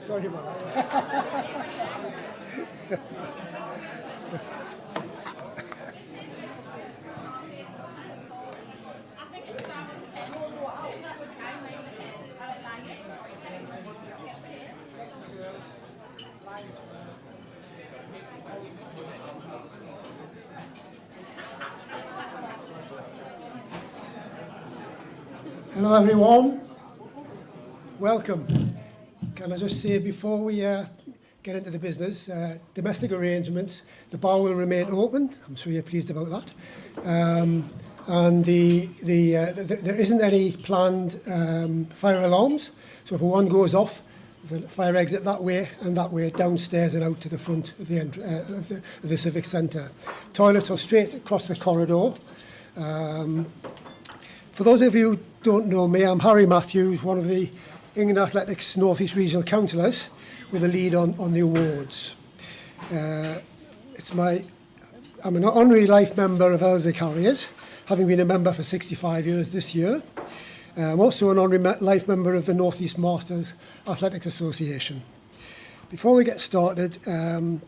Sorry about that. Hello everyone, welcome. Can I just say before we get into the business, domestic arrangements, the bar will remain open. I'm sure you're pleased about that. And there isn't any planned fire alarms, so if one goes off, the fire exit that way and that way downstairs and out to the front of the Civic Centre. Toilets are straight across the corridor. For those of you who don't know me, I'm Harry Matthews, one of the England Athletics North East Regional Councillors with a lead on the awards. I'm an honorary life member of Elswick Harriers, having been a member for 65 years this year. I'm also an honorary life member of the North East Masters Athletics Association. Before we get started, I'd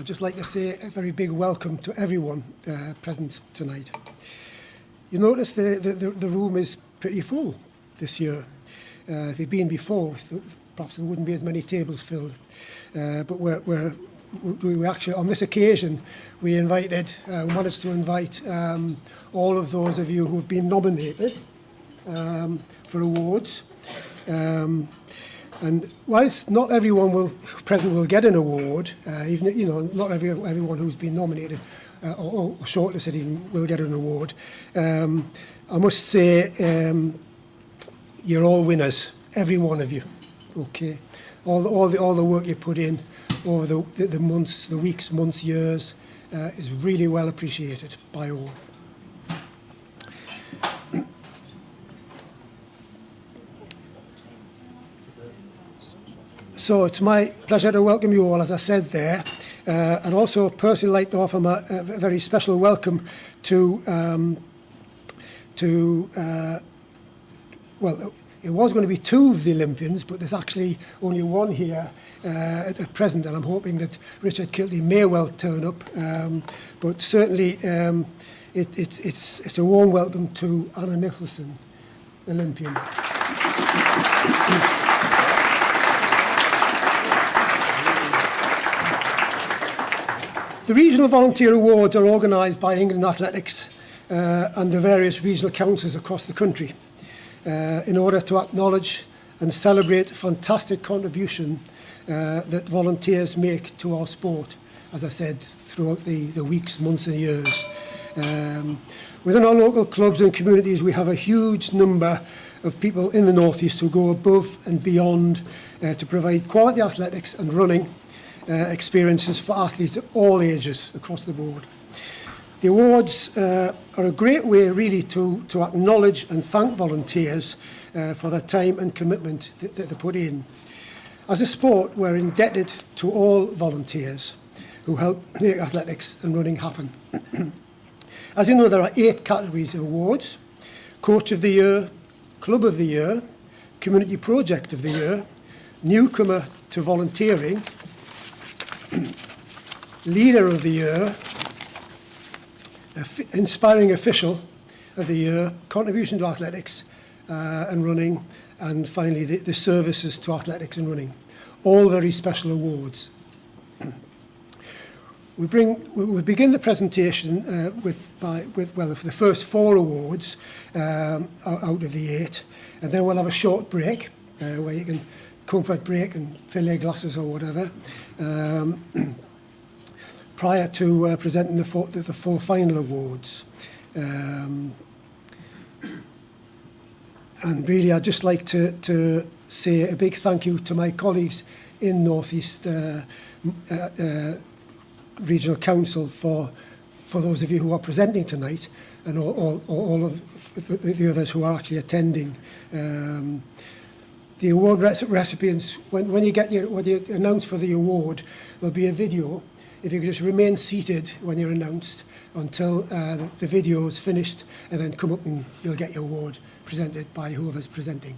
just like to say a very big welcome to everyone present tonight. You notice the room is pretty full this year. If you've been before, perhaps there wouldn't be as many tables filled. But we actually, on this occasion, we wanted to invite all of those of you who've been nominated for awards. And whilst not everyone present will get an award, even not everyone who's been nominated or shortlisted even will get an award. I must say you're all winners, every one of you. Okay, all the work you put in over the months, the weeks, months, years is really well appreciated by all. So it's my pleasure to welcome you all, as I said there, and also personally like to offer a very special welcome to well, it was going to be two of the Olympians, but there's actually only one here at present, and I'm hoping that Richard Kilty may well turn up. But certainly, it's a warm welcome to Anna Nicholson, Olympian. The Regional Volunteer Awards are organised by England Athletics and the various regional councils across the country in order to acknowledge and celebrate the fantastic contribution that volunteers make to our sport, as I said, throughout the weeks, months and years. Within our local clubs and communities, we have a huge number of people in the North East who go above and beyond to provide quality athletics and running experiences for athletes at all ages across the board. The awards are a great way really to acknowledge and thank volunteers for their time and commitment that they put in. As a sport, we're indebted to all volunteers who help make athletics and running happen. As you know, there are 8 categories of awards: Coach of the Year, Club of the Year, Community Project of the Year, Newcomer to Volunteering, Leader of the Year, Inspiring Official of the Year, Contribution to Athletics and Running, and finally the Services to Athletics and Running. All very special awards. We begin the presentation with the first 4 awards out of the 8, and then we'll have a short break where you can comfort break and fill your glasses or whatever, prior to presenting the 4 final awards. And really, I'd just like to say a big thank you to my colleagues in North East Regional Council for those of you who are presenting tonight, and all of the others who are actually attending. The award recipients, when you announce for the award, there'll be a video. If you could just remain seated when you're announced until the video is finished, and then come up and you'll get your award presented by whoever's presenting.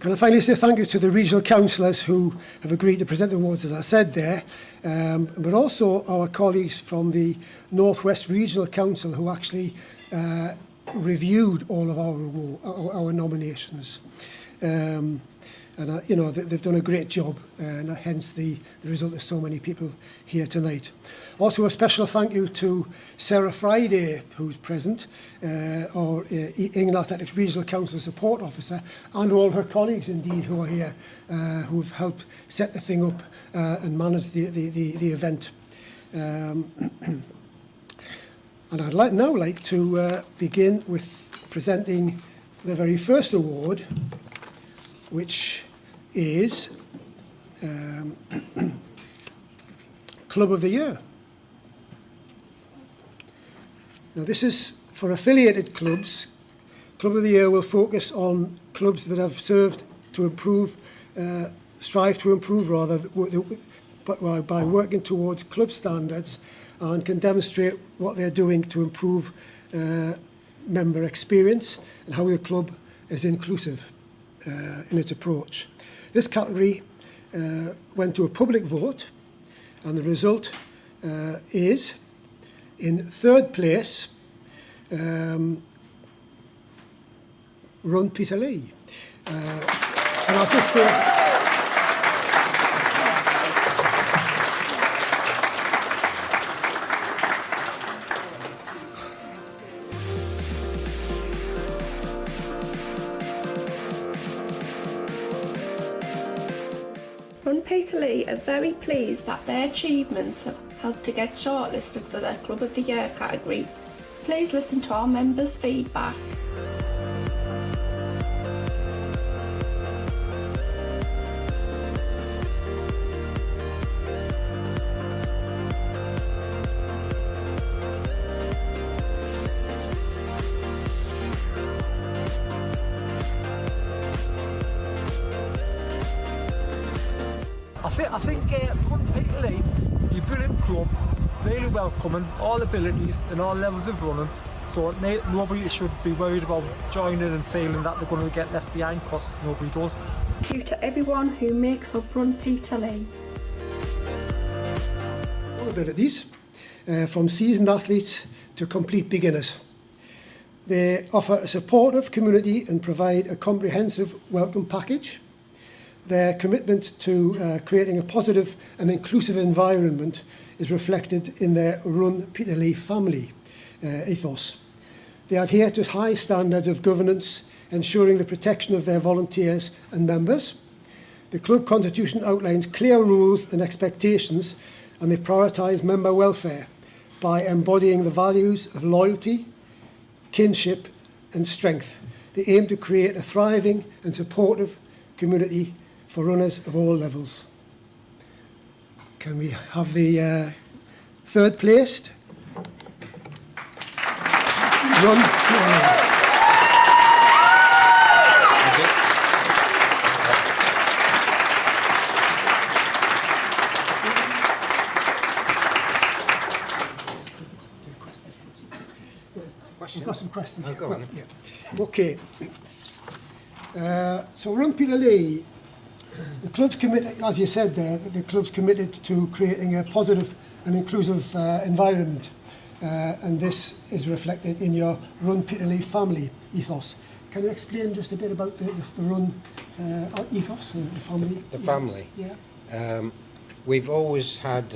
Can I finally say thank you to the regional councillors who have agreed to present the awards, as I said there, but also our colleagues from the North West Regional Council who actually reviewed all of our nominations. And you know, they've done a great job, and hence the result of so many people here tonight. Also a special thank you to Sarah Friday, who's present, our England Athletics Regional Council Support Officer, and all her colleagues indeed who are here, who have helped set the thing up and manage the event. And I'd now like to begin with presenting the very first award, which is Club of the Year. Now this is for affiliated clubs. Club of the Year will focus on clubs that have served to improve, strive to improve rather, by working towards club standards and can demonstrate what they're doing to improve member experience and how the club is inclusive in its approach. This category went to a public vote, and the result is, in third place, Run Peterlee. And I'll just say, Run Peterlee are very pleased that their achievements have helped to get shortlisted for their Club of the Year category. Please listen to our members' feedback. I think Run Peterlee, a brilliant club, really welcoming, all abilities and all levels of running, so nobody should be worried about joining and feeling that they're going to get left behind, because nobody does. Thank you to everyone who makes up Run Peterlee. all abilities, from seasoned athletes to complete beginners. They offer a supportive community and provide a comprehensive welcome package. Their commitment to creating a positive and inclusive environment is reflected in their Run Peterlee family ethos. They adhere to high standards of governance, ensuring the protection of their volunteers and members. The club constitution outlines clear rules and expectations, and they prioritise member welfare by embodying the values of loyalty, kinship and strength. They aim to create a thriving and supportive community for runners of all levels. Can we have the third placed? Run. We've got some questions here. Well, yeah. Okay. So Run Peterlee, the club's committed, as you said there, the club's committed to creating a positive and inclusive environment, and this is reflected in your Run Peterlee family ethos. Can you explain just a bit about the Run ethos, the family? The family? Yeah. We've always had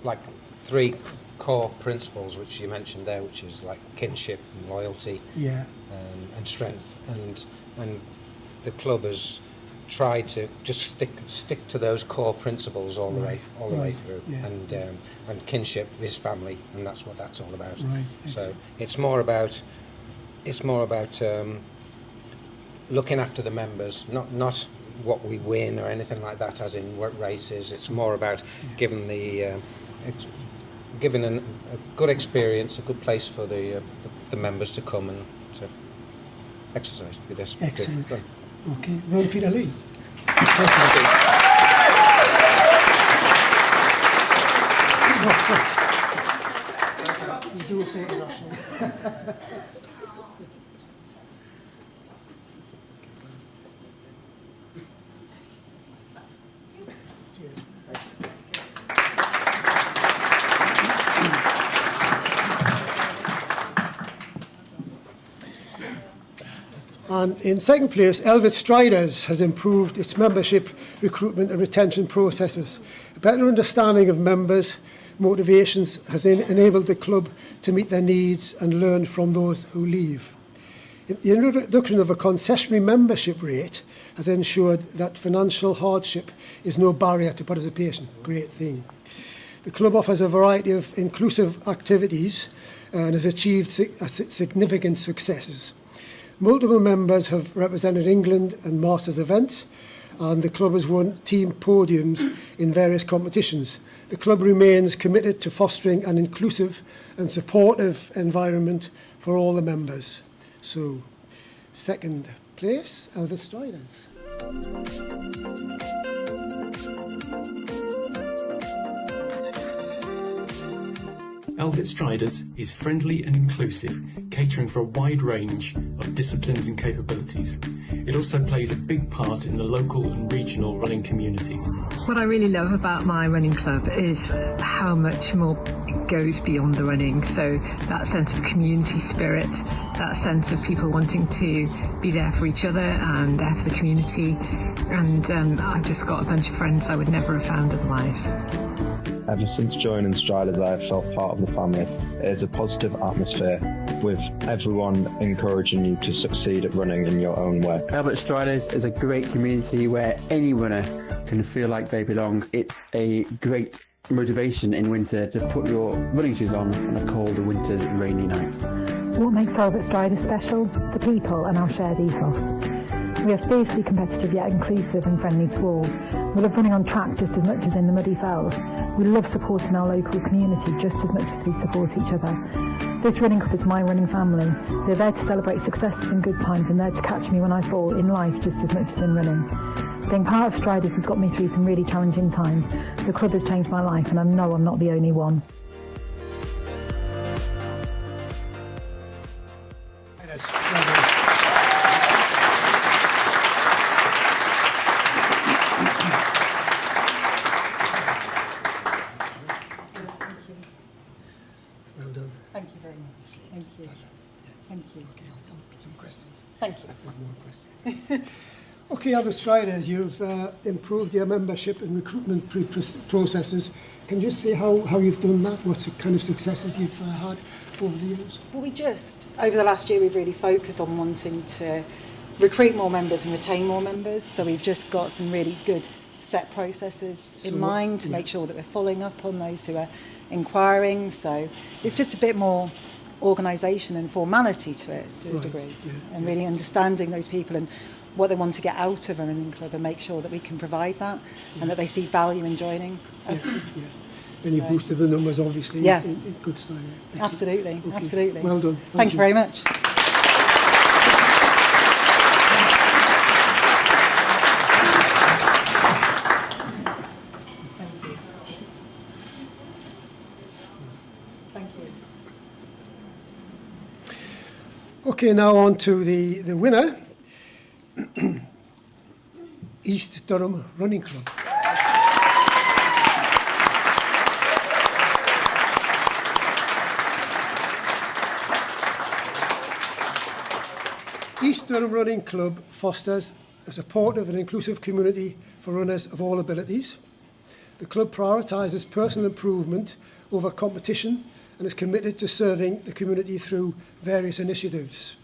like 3 core principles, which you mentioned there, which is like kinship and loyalty, Yeah. and strength, and the club has tried to just stick to those core principles all the way through. Yeah. And kinship is family, and that's what that's all about. Right. So it's more about looking after the members, not what we win or anything like that, as in races. It's more about giving giving a good experience, a good place for the members to come and to exercise with this. Excellent. Okay, Run Peterlee. And in second place, Elvis Striders has improved its membership recruitment and retention processes. A better understanding of members' motivations has enabled the club to meet their needs and learn from those who leave. The introduction of a concessionary membership rate has ensured that financial hardship is no barrier to participation. Great thing. The club offers a variety of inclusive activities and has achieved significant successes. Multiple members have represented England and Masters events, and the club has won team podiums in various competitions. The club remains committed to fostering an inclusive and supportive environment for all the members. So, second place, Elvis Striders. Elvis Striders is friendly and inclusive, catering for a wide range of disciplines and capabilities. It also plays a big part in the local and regional running community. What I really love about my running club is how much more it goes beyond the running. So that sense of community spirit, that sense of people wanting to be there for each other and there for the community. And I've just got a bunch of friends I would never have found otherwise. Ever since joining Striders, I have felt part of the family. It is a positive atmosphere with everyone encouraging you to succeed at running in your own way. Elvis Striders is a great community where any runner can feel like they belong. It's a great motivation in winter to put your running shoes on a cold winter's rainy night. What makes Elvis Striders special? The people and our shared ethos. We are fiercely competitive yet inclusive and friendly to all. We love running on track just as much as in the muddy fells. We love supporting our local community just as much as we support each other. This running club is my running family. They're there to celebrate successes and good times and there to catch me when I fall in life just as much as in running. Being part of Striders has got me through some really challenging times. The club has changed my life and I know I'm not the only one. Well done. Thank you very much. Thank you. Thank you. Okay, I'll put some questions. Thank you. One more question. Okay, Elvis Striders, you've improved your membership and recruitment processes. Can you just say how you've done that? What kind of successes you've had over the years? Well, over the last year, we've really focused on wanting to recruit more members and retain more members. So we've just got some really good set processes in mind to make sure that we're following up on those who are inquiring. So it's just a bit more organisation and formality to it to a degree, and really understanding those people and what they want to get out of a running club and make sure that we can provide that and that they see value in joining us. And you boosted the numbers, obviously, in good style. Absolutely, absolutely. Well done. Thank you very much. Thank you. Okay, now on to the winner, East Durham Running Club. East Durham Running Club fosters a supportive and inclusive community for runners of all abilities. The club prioritises personal improvement over competition and is committed to serving the community through various initiatives.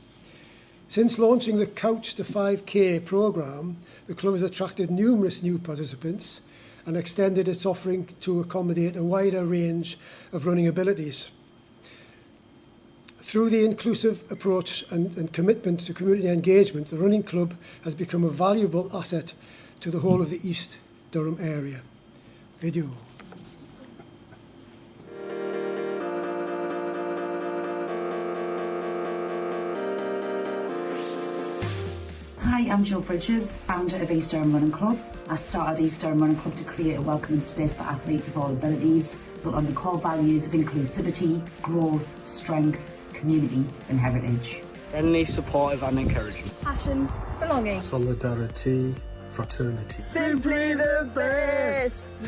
Since launching the Couch to 5K programme, the club has attracted numerous new participants and extended its offering to accommodate a wider range of running abilities. Through the inclusive approach and commitment to community engagement, the running club has become a valuable asset to the whole of the East Durham area. Video. Hi, I'm Jill Bridges, founder of East Durham Running Club. I started East Durham Running Club to create a welcoming space for athletes of all abilities, built on the core values of inclusivity, growth, strength, community and heritage. Friendly, supportive and encouraging. Passion, belonging. Solidarity, fraternity. Simply the best!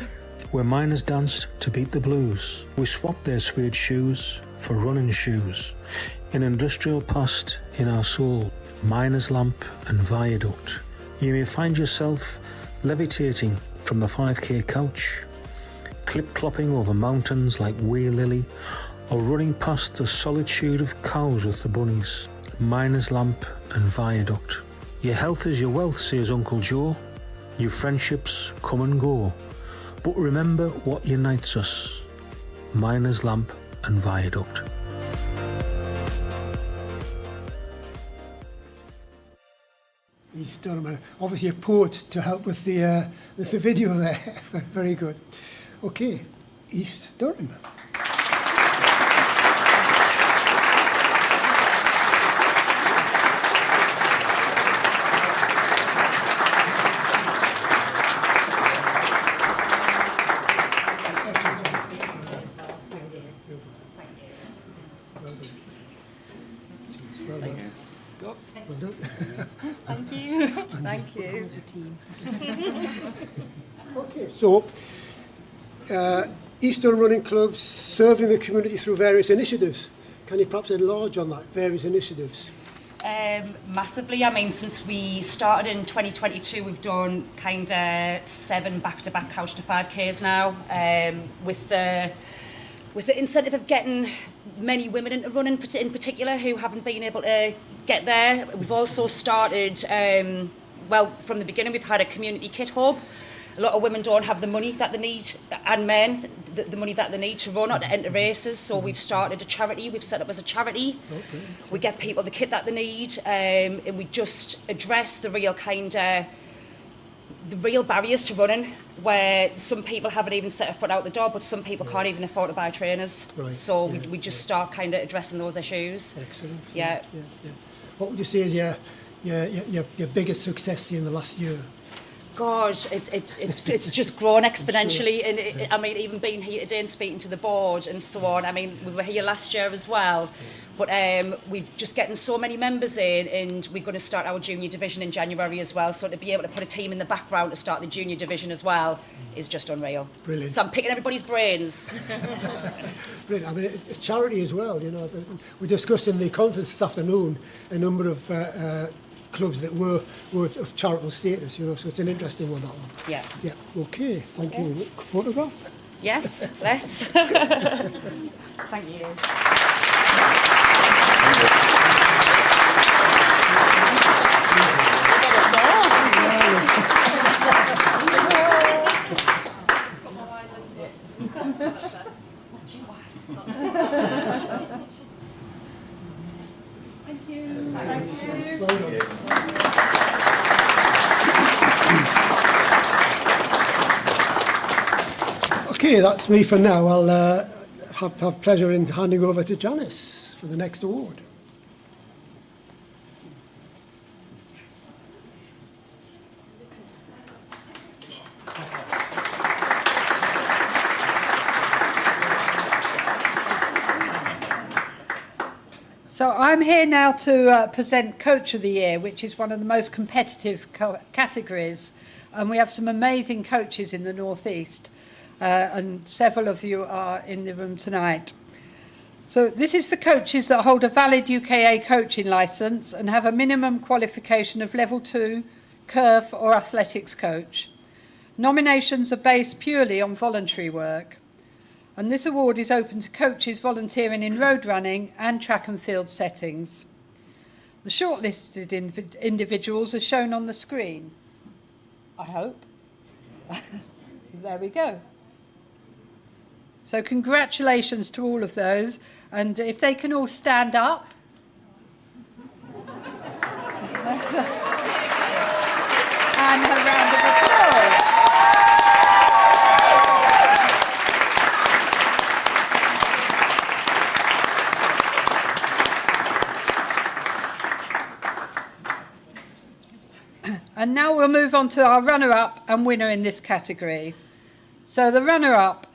Where miners danced to beat the blues, we swapped their suede shoes for running shoes. An industrial past in our soul, Miner's Lamp and Viaduct. You may find yourself levitating from the 5k couch, clip-clopping over mountains like Waylily, or running past the solitude of cows with the bunnies. Miner's Lamp and Viaduct. Your health is your wealth, says Uncle Joe. Your friendships come and go, but remember what unites us. Miner's Lamp and Viaduct. East Durham, obviously a poet to help with the video there. Very good. Okay, East Durham. Well done. Thank you. Thank you. Okay, so East Durham Running Club serving the community through various initiatives. Can you perhaps enlarge on that, various initiatives? Massively. I mean, since we started in 2022, we've done kind of 7 back-to-back Couch to 5Ks now, with the incentive of getting many women into running in particular who haven't been able to get there. We've also started, well, from the beginning, we've had a community kit hub. A lot of women don't have the money that they need, and men, the money that they need to run or to enter races. So we've started a charity. We've set up as a charity. Okay. We get people the kit that they need, and we just address the real barriers to running, where some people haven't even set a foot out the door, but some people can't even afford to buy trainers. Right. So we just start kind of addressing those issues. Excellent. Yeah. What would you say is your biggest success in the last year? God, it's just grown exponentially, and I mean, even being here today and speaking to the board and so on. I mean, we were here last year as well, but we're just getting so many members in, and we're going to start our junior division in January as well. So to be able to put a team in the background to start the junior division as well is just unreal. Brilliant. So I'm picking everybody's brains. Brilliant. I mean, it's charity as well. You know, we discussed in the conference this afternoon a number of clubs that were of charitable status, you know, so it's an interesting one, that one. Yeah. Yeah, okay, thank you. Photograph? Yes, let's. Thank you. Thank you. Thank you. Well done. Okay, that's me for now. I'll have pleasure in handing over to Janice for the next award. So I'm here now to present Coach of the Year, which is one of the most competitive categories. And we have some amazing coaches in the North East. And several of you are in the room tonight. So this is for coaches that hold a valid UKA coaching licence and have a minimum qualification of level 2, curve or athletics coach. Nominations are based purely on voluntary work. And this award is open to coaches volunteering in road running and track and field settings. The shortlisted individuals are shown on the screen. I hope. There we go. So congratulations to all of those, and if they can all stand up. And a round of applause. And now we'll move on to our runner-up and winner in this category. So the runner-up,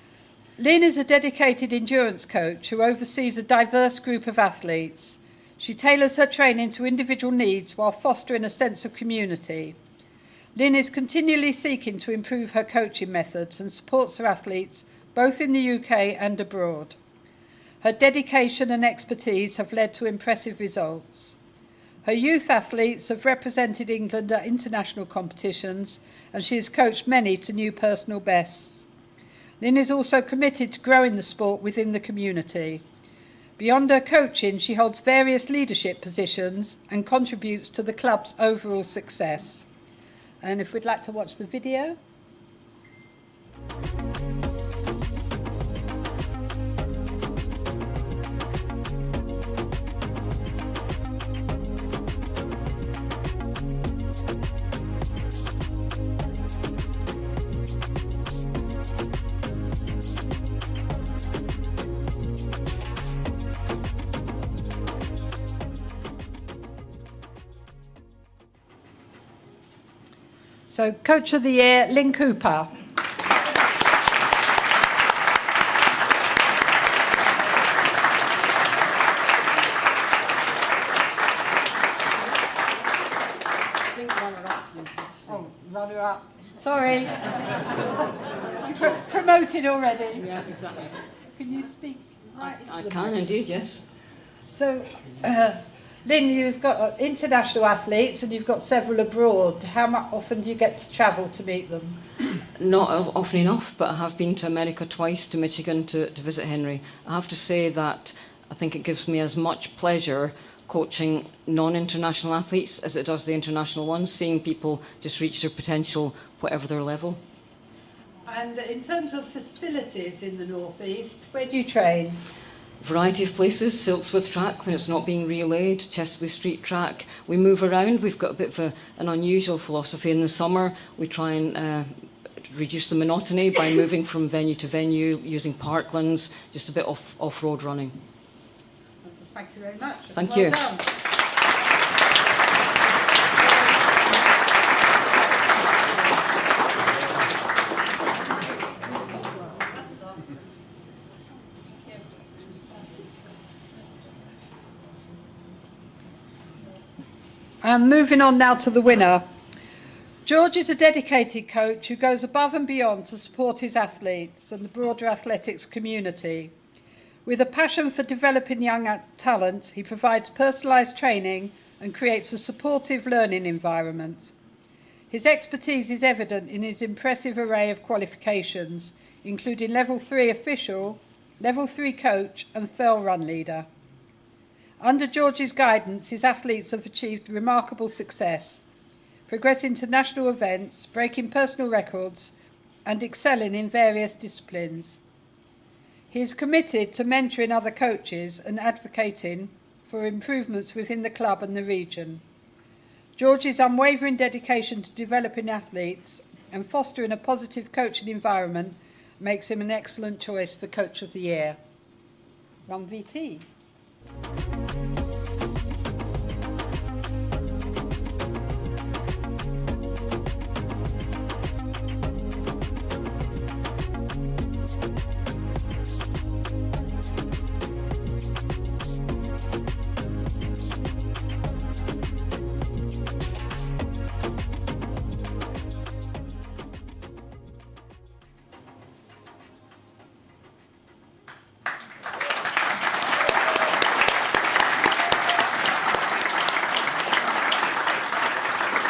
Lynn is a dedicated endurance coach who oversees a diverse group of athletes. She tailors her training to individual needs while fostering a sense of community. Lynn is continually seeking to improve her coaching methods and supports her athletes both in the UK and abroad. Her dedication and expertise have led to impressive results. Her youth athletes have represented England at international competitions, and she has coached many to new personal bests. Lynn is also committed to growing the sport within the community. Beyond her coaching, she holds various leadership positions and contributes to the club's overall success. And if we'd like to watch the video. So, Coach of the Year, Lynn Cooper. Oh, runner-up. Sorry. Promoted already. Yeah, exactly. Can you speak right into I the can mic? indeed, yes. So, Lynn, you've got international athletes and you've got several abroad. How often do you get to travel to meet them? Not often enough, but I have been to America twice, to Michigan, to visit Henry. I have to say that I think it gives me as much pleasure coaching non-international athletes as it does the international ones, seeing people just reach their potential, whatever their level. And in terms of facilities in the North East, where do you train? Variety of places, Silksworth track when it's not being relayed, Chesley Street track. We move around. We've got a bit of an unusual philosophy. In the summer, we try and reduce the monotony by moving from venue to venue, using parklands, just a bit off-road running. Thank you very much. Thank Well you. done. And moving on now to the winner. George is a dedicated coach who goes above and beyond to support his athletes and the broader athletics community. With a passion for developing young talent, he provides personalised training and creates a supportive learning environment. His expertise is evident in his impressive array of qualifications, including Level 3 official, Level 3 coach and fell run leader. Under George's guidance, his athletes have achieved remarkable success, progressing to national events, breaking personal records, and excelling in various disciplines. He is committed to mentoring other coaches and advocating for improvements within the club and the region. George's unwavering dedication to developing athletes and fostering a positive coaching environment makes him an excellent choice for Coach of the Year. Run VT.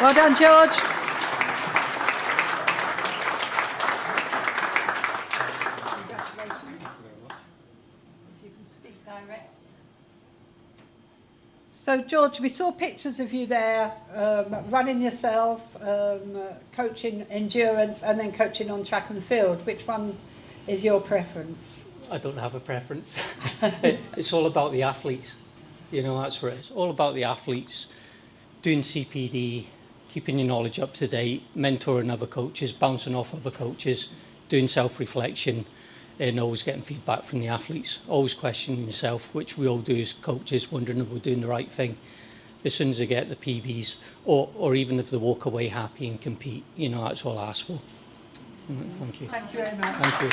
Well done, George. You can speak direct. So, George, we saw pictures of you there, running yourself, coaching endurance, and then coaching on track and field. Which one is your preference? I don't have a preference. It's all about the athletes. You know, that's where it's all about the athletes. Doing CPD, keeping your knowledge up to date, mentoring other coaches, bouncing off other coaches, doing self-reflection, and always getting feedback from the athletes, always questioning yourself, which we all do as coaches, wondering if we're doing the right thing. As soon as they get the PBs, or even if they walk away happy and compete, you know, that's all I ask for. Thank you. Thank you very much. Thank you.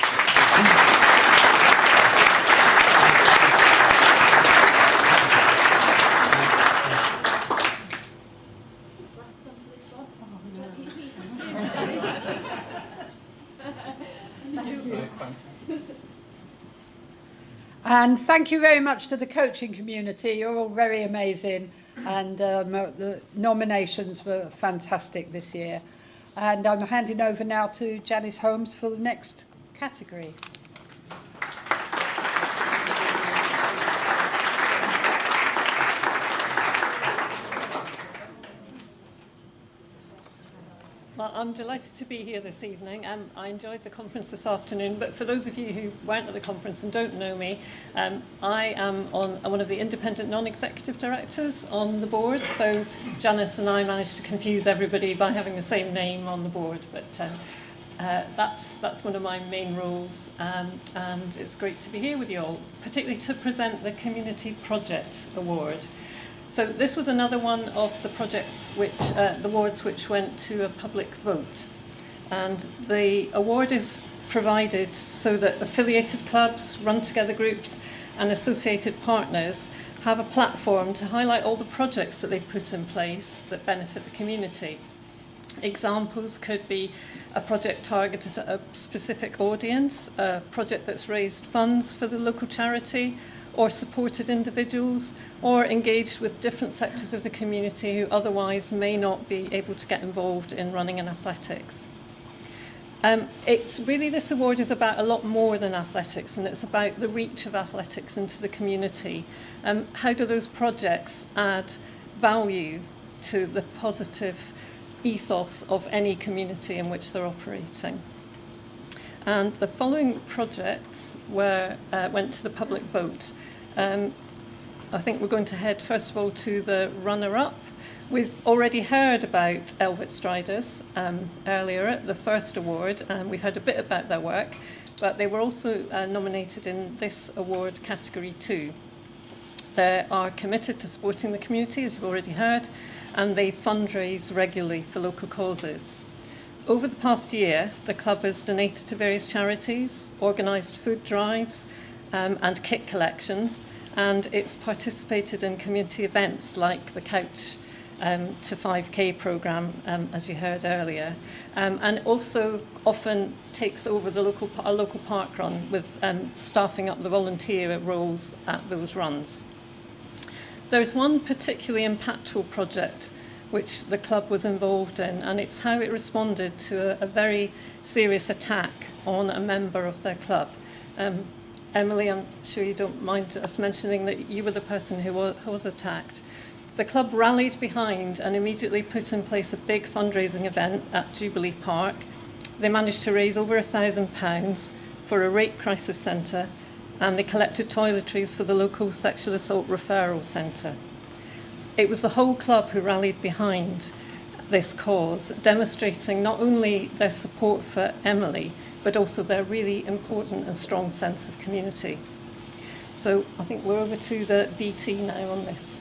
And thank you very much to the coaching community. You're all very amazing. and the nominations were fantastic this year. And I'm handing over now to Janice Holmes for the next category. Well, I'm delighted to be here this evening. I enjoyed the conference this afternoon, but for those of you who weren't at the conference and don't know me, I am one of the independent non-executive directors on the board, so Janice and I managed to confuse everybody by having the same name on the board, but that's one of my main roles, and it's great to be here with you all, particularly to present the Community Project Award. So this was another one of the projects the awards which went to a public vote. And the award is provided so that affiliated clubs, run-together groups and associated partners have a platform to highlight all the projects that they've put in place that benefit the community. Examples could be a project targeted at a specific audience, a project that's raised funds for the local charity, or supported individuals, or engaged with different sectors of the community who otherwise may not be able to get involved in running and athletics. It's really, this award is about a lot more than athletics, and it's about the reach of athletics into the community. How do those projects add value to the positive ethos of any community in which they're operating? And the following projects went to the public vote. I think we're going to head first of all to the runner-up. We've already heard about Elvet Striders earlier at the first award, and we've heard a bit about their work, but they were also nominated in this award category too. They are committed to supporting the community, as you've already heard, and they fundraise regularly for local causes. Over the past year, the club has donated to various charities, organised food drives and kit collections, and it's participated in community events like the Couch to 5K programme, as you heard earlier, and also often takes over a local park run with staffing up the volunteer roles at those runs. There's one particularly impactful project which the club was involved in, and it's how it responded to a very serious attack on a member of their club. Emily, I'm sure you don't mind us mentioning that you were the person who was attacked. The club rallied behind and immediately put in place a big fundraising event at Jubilee Park. They managed to raise over £1,000 for a rape crisis centre, and they collected toiletries for the local sexual assault referral centre. It was the whole club who rallied behind this cause, demonstrating not only their support for Emily, but also their really important and strong sense of community. So I think we're over to the VT now on this.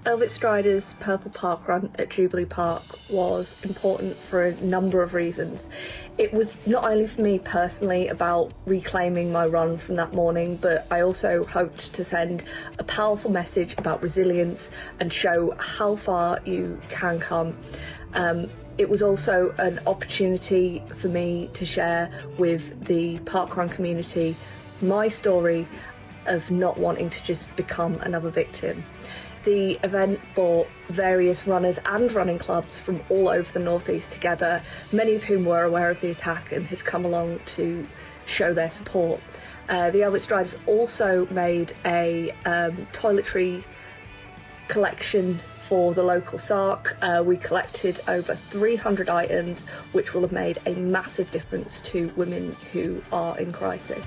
Elvet Striders' Purple Park Run at Jubilee Park was important for a number of reasons. It was not only for me personally about reclaiming my run from that morning, but I also hoped to send a powerful message about resilience and show how far you can come. It was also an opportunity for me to share with the parkrun community my story of not wanting to just become another victim. The event brought various runners and running clubs from all over the North East together, many of whom were aware of the attack and had come along to show their support. The Elvet Striders also made a toiletry collection for the local SARC. We collected over 300 items, which will have made a massive difference to women who are in crisis.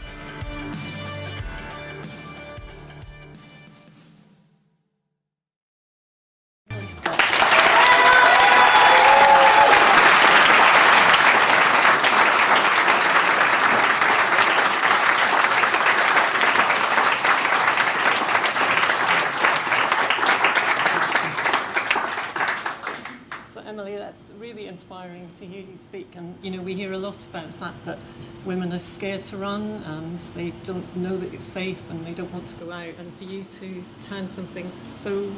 Inspiring to hear you speak, and you know, we hear a lot about the fact that women are scared to run and they don't know that it's safe and they don't want to go out, and for you to turn something so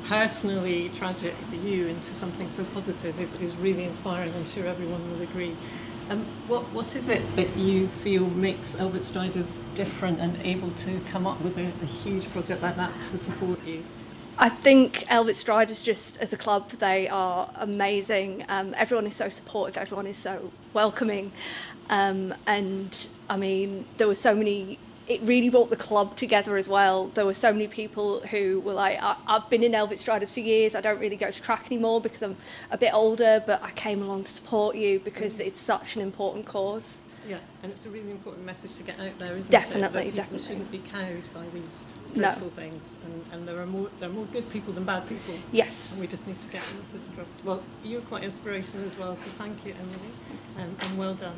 personally tragic for you into something so positive is really inspiring. I'm sure everyone will agree. What is it that you feel makes Elvet Striders different and able to come up with a huge project like that to support you? I think Elvet Striders, just as a club, they are amazing. Everyone is so supportive, everyone is so welcoming. And I mean, there were so many, it really brought the club together as well. There were so many people who were like, I've been in Elvet Striders for years, I don't really go to track anymore because I'm a bit older, but I came along to support you because it's such an important cause. Yeah, and it's a really important message to get out there, isn't Definitely, it? That people definitely. shouldn't be cowed by these dreadful things, and there are more good people than bad people. Yes. And we just need to get the message across. Well, you're quite inspirational as well, so thank you, Emily, and well done.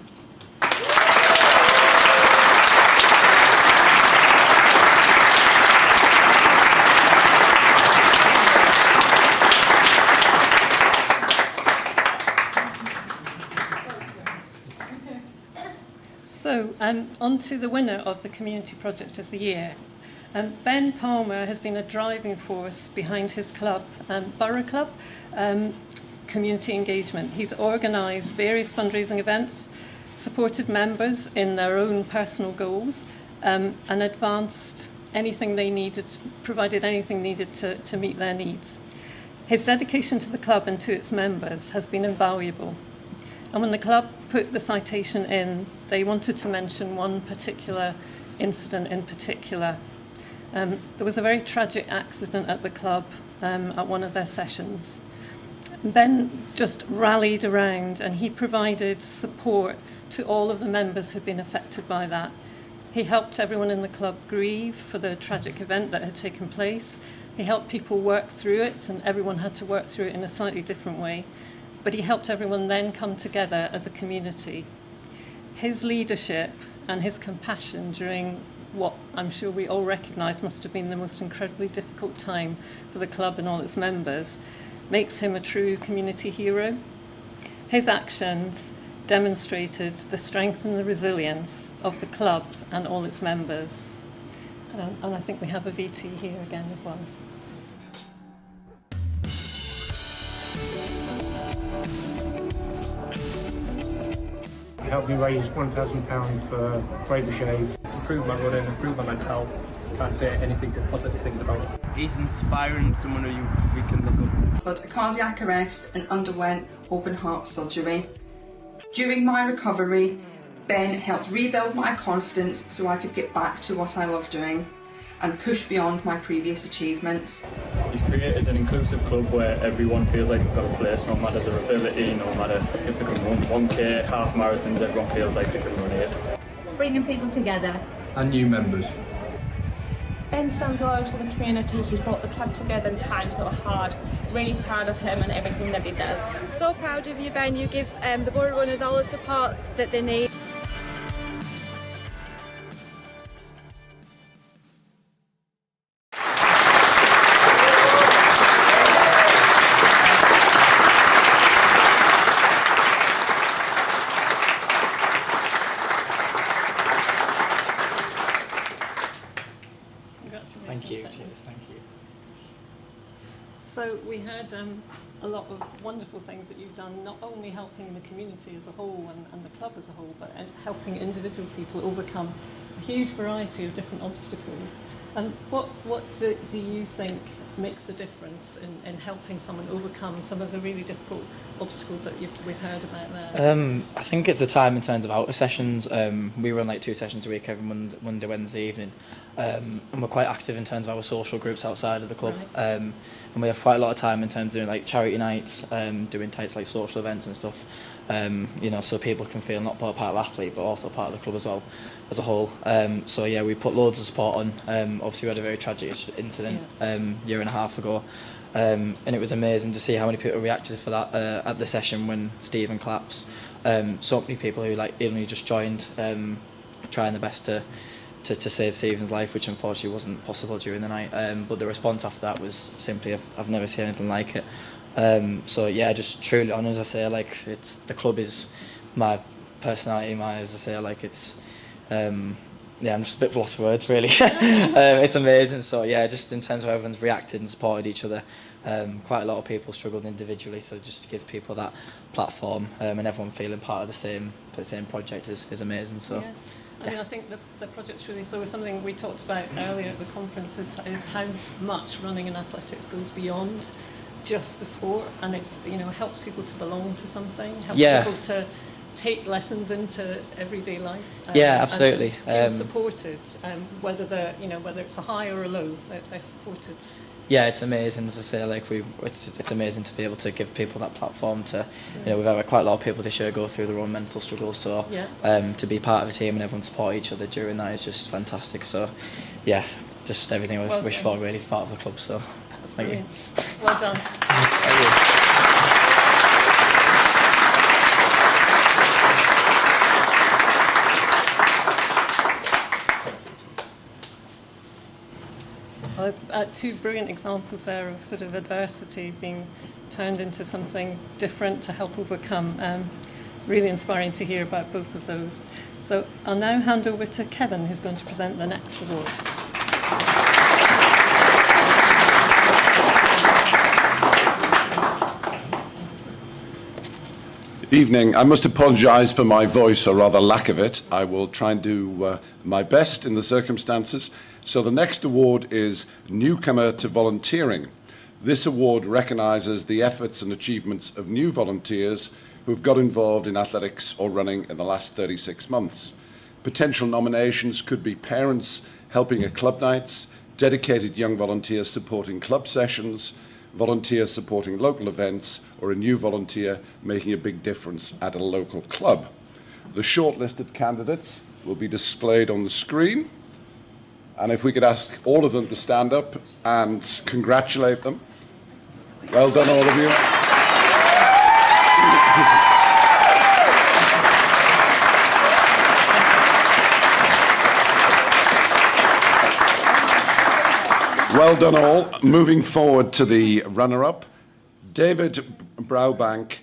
So, on to the winner of the Community Project of the Year. Ben Palmer has been a driving force behind his club, Borough Club, community engagement. He's organised various fundraising events, supported members in their own personal goals, and advanced anything they needed, provided anything needed to meet their needs. His dedication to the club and to its members has been invaluable. And when the club put the citation in, they wanted to mention one particular incident in particular. There was a very tragic accident at the club at one of their sessions. Ben just rallied around and he provided support to all of the members who'd been affected by that. He helped everyone in the club grieve for the tragic event that had taken place. He helped people work through it, and everyone had to work through it in a slightly different way. But he helped everyone then come together as a community. His leadership and his compassion during what I'm sure we all recognise must have been the most incredibly difficult time for the club and all its members makes him a true community hero. His actions demonstrated the strength and the resilience of the club and all its members. And I think we have a VT here again as well. It helped me raise £1,000 for Braver Shave. Improve my running, improve my mental health. Can't say anything but positive things about it. He's inspiring, someone who we can look up to. Had a cardiac arrest and underwent open heart surgery. During my recovery, Ben helped rebuild my confidence so I could get back to what I love doing and push beyond my previous achievements. He's created an inclusive club where everyone feels like they've got a place, no matter their ability, no matter if they can run 1K, half marathons, everyone feels like they can run it. Bringing people together. And new members. Ben stands loyal to the community. He's brought the club together in times that were hard. Really proud of him and everything that he does. So proud of you, Ben. You give the Borough runners all the support that they need. Thank you, cheers, thank you. So we heard a lot of wonderful things that you've done, not only helping the community as a whole and the club as a whole, but helping individual people overcome a huge variety of different obstacles. And what do you think makes a difference in helping someone overcome some of the really difficult obstacles that we've heard about there? I think it's the time in terms of outer sessions. We run like 2 sessions a week every Monday, Wednesday evening, and we're quite active in terms of our social groups outside of the club. And we have quite a lot of time in terms of doing like charity nights, doing types like social events and stuff. You know, so people can feel not part of athlete but also part of the club as well as a whole. So yeah, we put loads of support on. Obviously we had a very tragic incident year and a half ago, and it was amazing to see how many people reacted for that at the session when Stephen collapsed. So many people who like even just joined, trying their best to save Stephen's life, which unfortunately wasn't possible during the night. But the response after that was simply I've never seen anything like it. So yeah, just truly honoured, as I say, like it's the club is my personality, as I say, like it's yeah, I'm just a bit lost for words really. It's amazing. So yeah, just in terms of everyone's reacted and supported each other, Quite a lot of people struggled individually, so just to give people that platform and everyone feeling part of the same project is amazing. So. Yeah. I mean, I think the project's really, so something we talked about earlier at the conference is how much running and athletics goes beyond just the sport, and it's, you know, helps people to belong to something, helps people to take lessons into everyday life. Yeah, absolutely. And feel supported, whether they're, you know, whether it's a high or a low, they're supported. Yeah, it's amazing. As I say, like it's amazing to be able to give people that platform to, you know, we've had quite a lot of people this year go through their own mental struggles. So to be part of a team and everyone support each other during that is just fantastic. So yeah, just everything I wish for really part of the club. So thank you. Well done. Thank you. Two brilliant examples there of sort of adversity being turned into something different to help overcome. Really inspiring to hear about both of those. So I'll now hand over to Kevin, who's going to present the next award. Evening. I must apologise for my voice, or rather lack of it. I will try and do my best in the circumstances. So the next award is Newcomer to Volunteering. This award recognises the efforts and achievements of new volunteers who've got involved in athletics or running in the last 36 months. Potential nominations could be parents helping at club nights, dedicated young volunteers supporting club sessions, volunteers supporting local events, or a new volunteer making a big difference at a local club. The shortlisted candidates will be displayed on the screen. And if we could ask all of them to stand up and congratulate them. Well done, all of you. Well done, all. Moving forward to the runner-up, David Browbank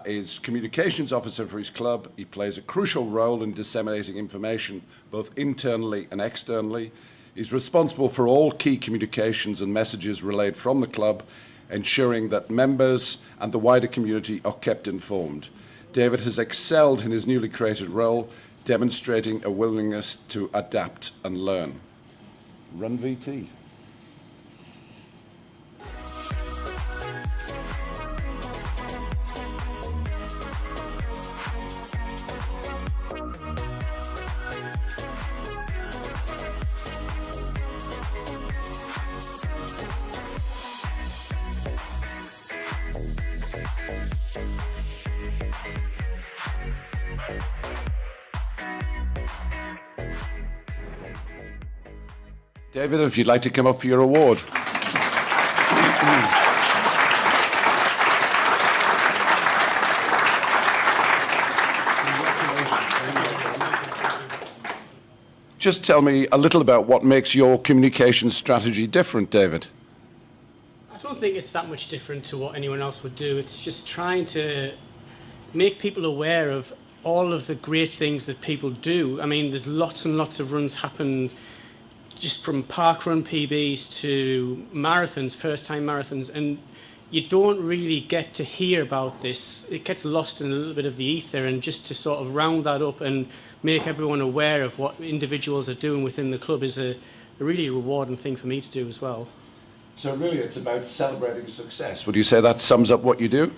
is communications officer for his club. He plays a crucial role in disseminating information both internally and externally. He's responsible for all key communications and messages relayed from the club, ensuring that members and the wider community are kept informed. David has excelled in his newly created role, demonstrating a willingness to adapt and learn. Run VT. David, if you'd like to come up for your award. Just tell me a little about what makes your communication strategy different, David. I don't think it's that much different to what anyone else would do. It's just trying to make people aware of all of the great things that people do. I mean, there's lots and lots of runs happen, just from parkrun PBs to marathons, first-time marathons, and you don't really get to hear about this. It gets lost in a little bit of the ether, and just to sort of round that up and make everyone aware of what individuals are doing within the club is a really rewarding thing for me to do as well. So really it's about celebrating success. Would you say that sums up what you do?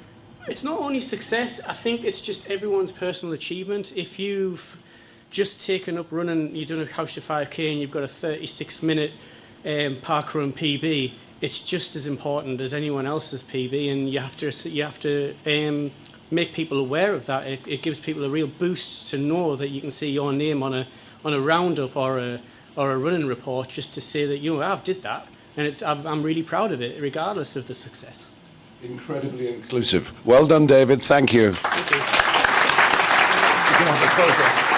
It's not only success, I think it's just everyone's personal achievement. If you've just taken up running, you're doing a Couch to 5K and you've got a 36-minute parkrun PB, it's just as important as anyone else's PB, and you have to make people aware of that. It gives people a real boost to know that you can see your name on a roundup or a running report, just to say that, you know, I've did that, and I'm really proud of it, regardless of the success. Incredibly inclusive. Well done, David. Thank you. Thank you. You can have a photo.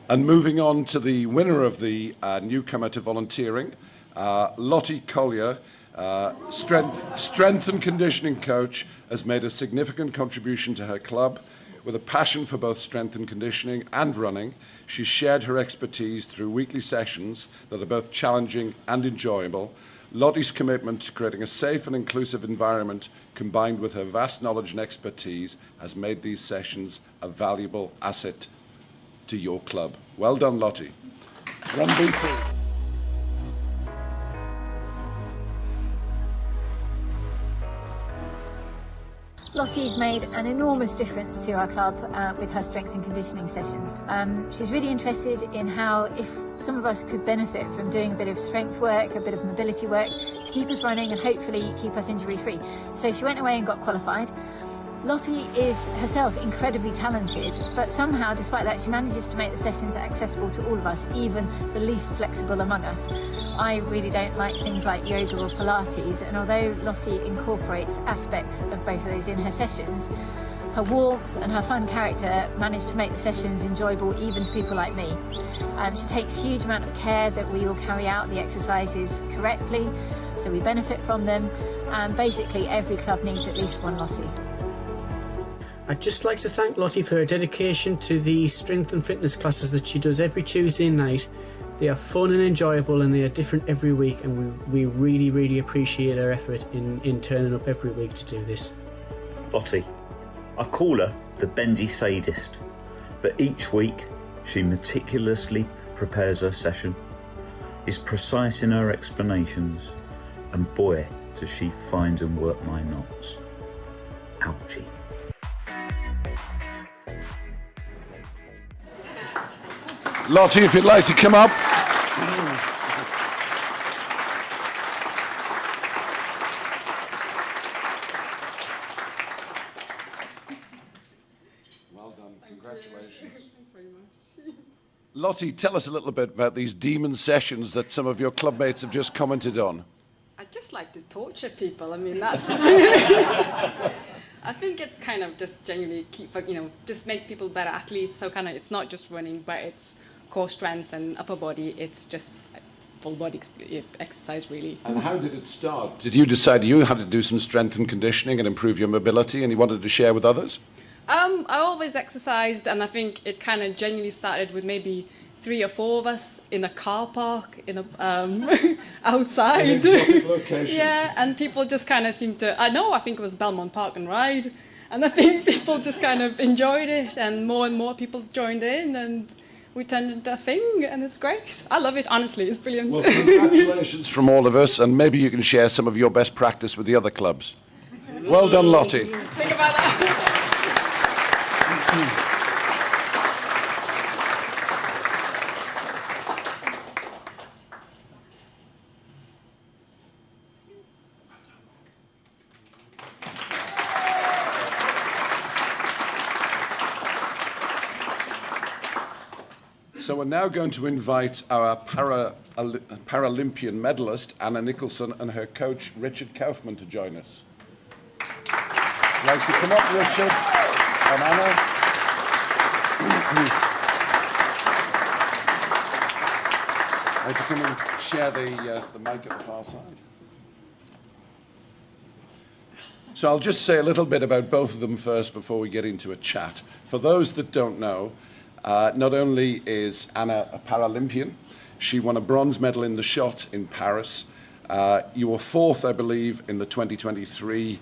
And moving on to the winner of the Newcomer to Volunteering, Lottie Collier, strength and conditioning coach, has made a significant contribution to her club With a passion for both strength and conditioning and running, she's shared her expertise through weekly sessions that are both challenging and enjoyable. Lottie's commitment to creating a safe and inclusive environment, combined with her vast knowledge and expertise, has made these sessions a valuable asset to your club. Well done, Lottie. Run BT. Lottie's made an enormous difference to our club with her strength and conditioning sessions. She's really interested in how, if some of us could benefit from doing a bit of strength work, a bit of mobility work, to keep us running and hopefully keep us injury-free. So she went away and got qualified. Lottie is herself incredibly talented, but somehow, despite that, she manages to make the sessions accessible to all of us, even the least flexible among us. I really don't like things like yoga or Pilates, and although Lottie incorporates aspects of both of those in her sessions, her warmth and her fun character manage to make the sessions enjoyable even to people like me. She takes a huge amount of care that we all carry out the exercises correctly, so we benefit from them, and basically every club needs at least one Lottie. I'd just like to thank Lottie for her dedication to the strength and fitness classes that she does every Tuesday night. They are fun and enjoyable, and they are different every week, and we really, really appreciate her effort in turning up every week to do this. Lottie, I call her the bendy sadist, but each week she meticulously prepares her session, is precise in her explanations, and boy, does she find and work my knots. Ouchie. Lottie, if you'd like to come up. Well done, congratulations. Thanks very much. Lottie, tell us a little bit about these demon sessions that some of your clubmates have just commented on. I just like to torture people. I mean, that's... I think it's kind of just genuinely just make people better athletes. So kind of, it's not just running, but it's core strength and upper body. It's just full body exercise, really. And how did it start? Did you decide you had to do some strength and conditioning and improve your mobility, and you wanted to share with others? I always exercised, and I think it kind of genuinely started with maybe 3 or 4 of us in a car park, in a outside. An exotic location. Yeah, and people just kind of seemed to. I think it was Belmont Park and Ride, and I think people just kind of enjoyed it, and more people joined in, and we turned into a thing, and it's great. I love it, honestly. It's brilliant. Well, congratulations from all of us, and maybe you can share some of your best practice with the other clubs. Well done, Lottie. Think about that. So we're now going to invite our Paralympian medalist, Anna Nicholson, and her coach, Richard Kaufman, to join us. I'd like to come up, Richard and Anna. I'd like to come and share the mic at the far side. So I'll just say a little bit about both of them first before we get into a chat. For those that don't know, not only is Anna a Paralympian, she won a bronze medal in the shot in Paris. You were 4th, I believe, in the 2023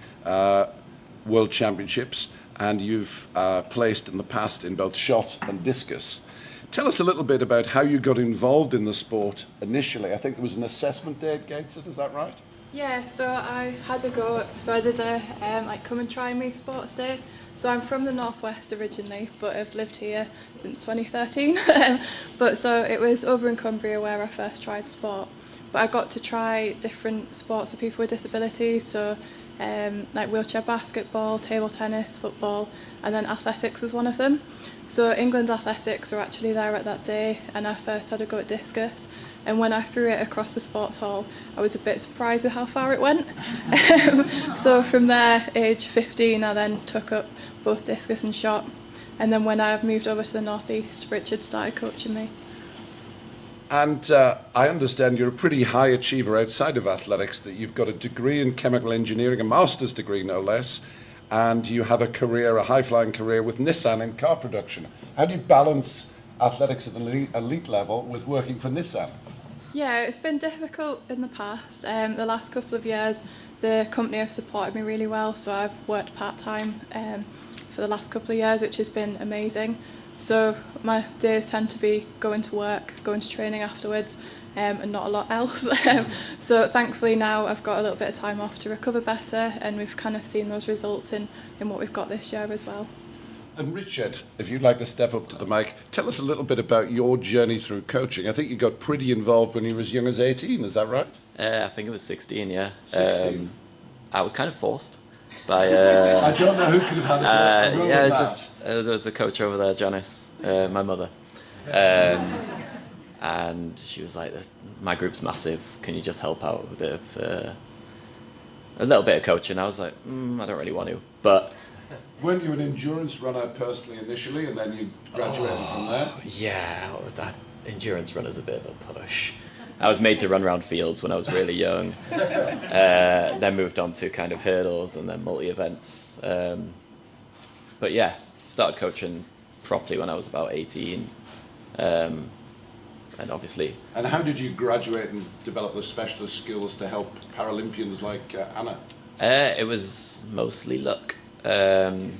World Championships, and you've placed in the past in both shot and discus. Tell us a little bit about how you got involved in the sport initially. I think there was an assessment day at Gateshead, is that right? Yeah, so I had a go. So I did a come and try me sports day. So I'm from the Northwest originally, but I've lived here since 2013. But so it was over in Cumbria where I first tried sport. But I got to try different sports for people with disabilities, so like wheelchair basketball, table tennis, football, and then athletics was one of them. So England athletics were actually there at that day, and I first had a go at discus. And when I threw it across the sports hall, I was a bit surprised with how far it went. So from there, age 15, I then took up both discus and shot. And then when I moved over to the Northeast, Richard started coaching me. And I understand you're a pretty high achiever outside of athletics, that you've got a degree in chemical engineering, a master's degree no less, and you have a career, a high-flying career with Nissan in car production. How do you balance athletics at an elite level with working for Nissan? Yeah, it's been difficult in the past. The last couple of years, the company have supported me really well, so I've worked part-time for the last couple of years, which has been amazing. So my days tend to be going to work, going to training afterwards, and not a lot else. So thankfully now I've got a little bit of time off to recover better, and we've kind of seen those results in what we've got this year as well. And Richard, if you'd like to step up to the mic, tell us a little bit about your journey through coaching. I think you got pretty involved when you were as young as 18, is that right? I think it was 16, yeah. 16? I was kind of forced by... I don't know who could have had a role in that. There was a coach over there, Janice, my mother. And she was like, my group's massive, can you just help out with a little bit of coaching? I was like, I don't really want to, but... Weren't you an endurance runner personally initially, and then you graduated from there? Yeah, what was that? Endurance runner's a bit of a push. I was made to run around fields when I was really young. Then moved on to kind of hurdles and then multi-events. But yeah, started coaching properly when I was about 18. And obviously... And how did you graduate and develop those specialist skills to help Paralympians like Anna? It was mostly luck. Anna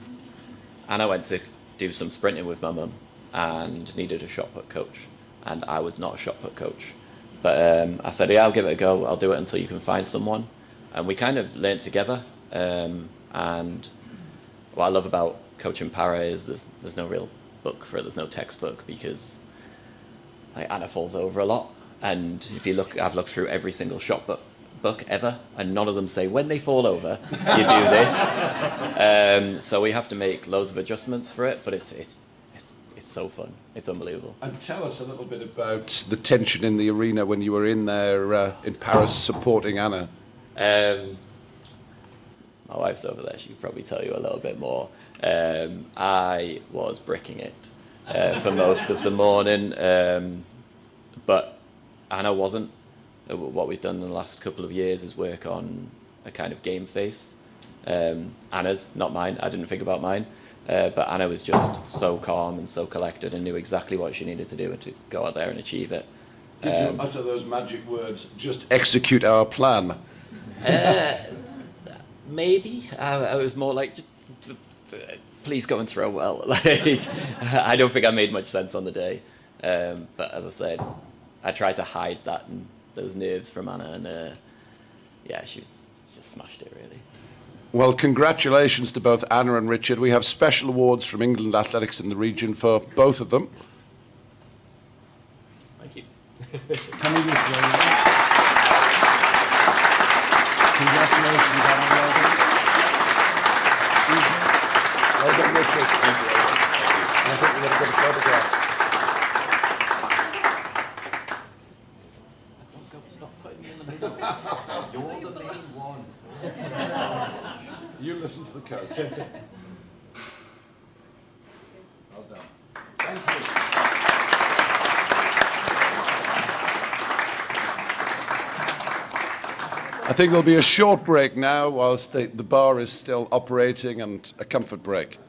went to do some sprinting with my mum and needed a shot put coach, and I was not a shot put coach, but I said, yeah, I'll give it a go, I'll do it until you can find someone, and we kind of learnt together. And what I love about coaching para is there's no real book for it, there's no textbook, because like, Anna falls over a lot, and if you look, I've looked through every single shot book ever, and none of them say when they fall over you do this. So we have to make loads of adjustments for it, but it's so fun, it's unbelievable. And tell us a little bit about the tension in the arena when you were in there in Paris supporting Anna. My wife's over there, she can probably tell you a little bit more. I was bricking it for most of the morning, but Anna wasn't. What we've done in the last couple of years is work on a kind of game face. Anna's, not mine, I didn't think about mine, but Anna was just so calm and so collected and knew exactly what she needed to do and to go out there and achieve it. Did you utter those magic words, just execute our plan? Maybe. I was more like, just please go and throw well. Like, I don't think I made much sense on the day. But as I said, I tried to hide that and those nerves from Anna, and yeah, she just smashed it, really. Well, congratulations to both Anna and Richard. We have special awards from England Athletics in the region for both of them. Thank you. Congratulations, Anna. Well done, Richard. I think we're going to get a photograph. You're the main one. You listen to the coach. Well done. Thank you. I think there'll be a short break now whilst the bar is still operating, and a comfort break.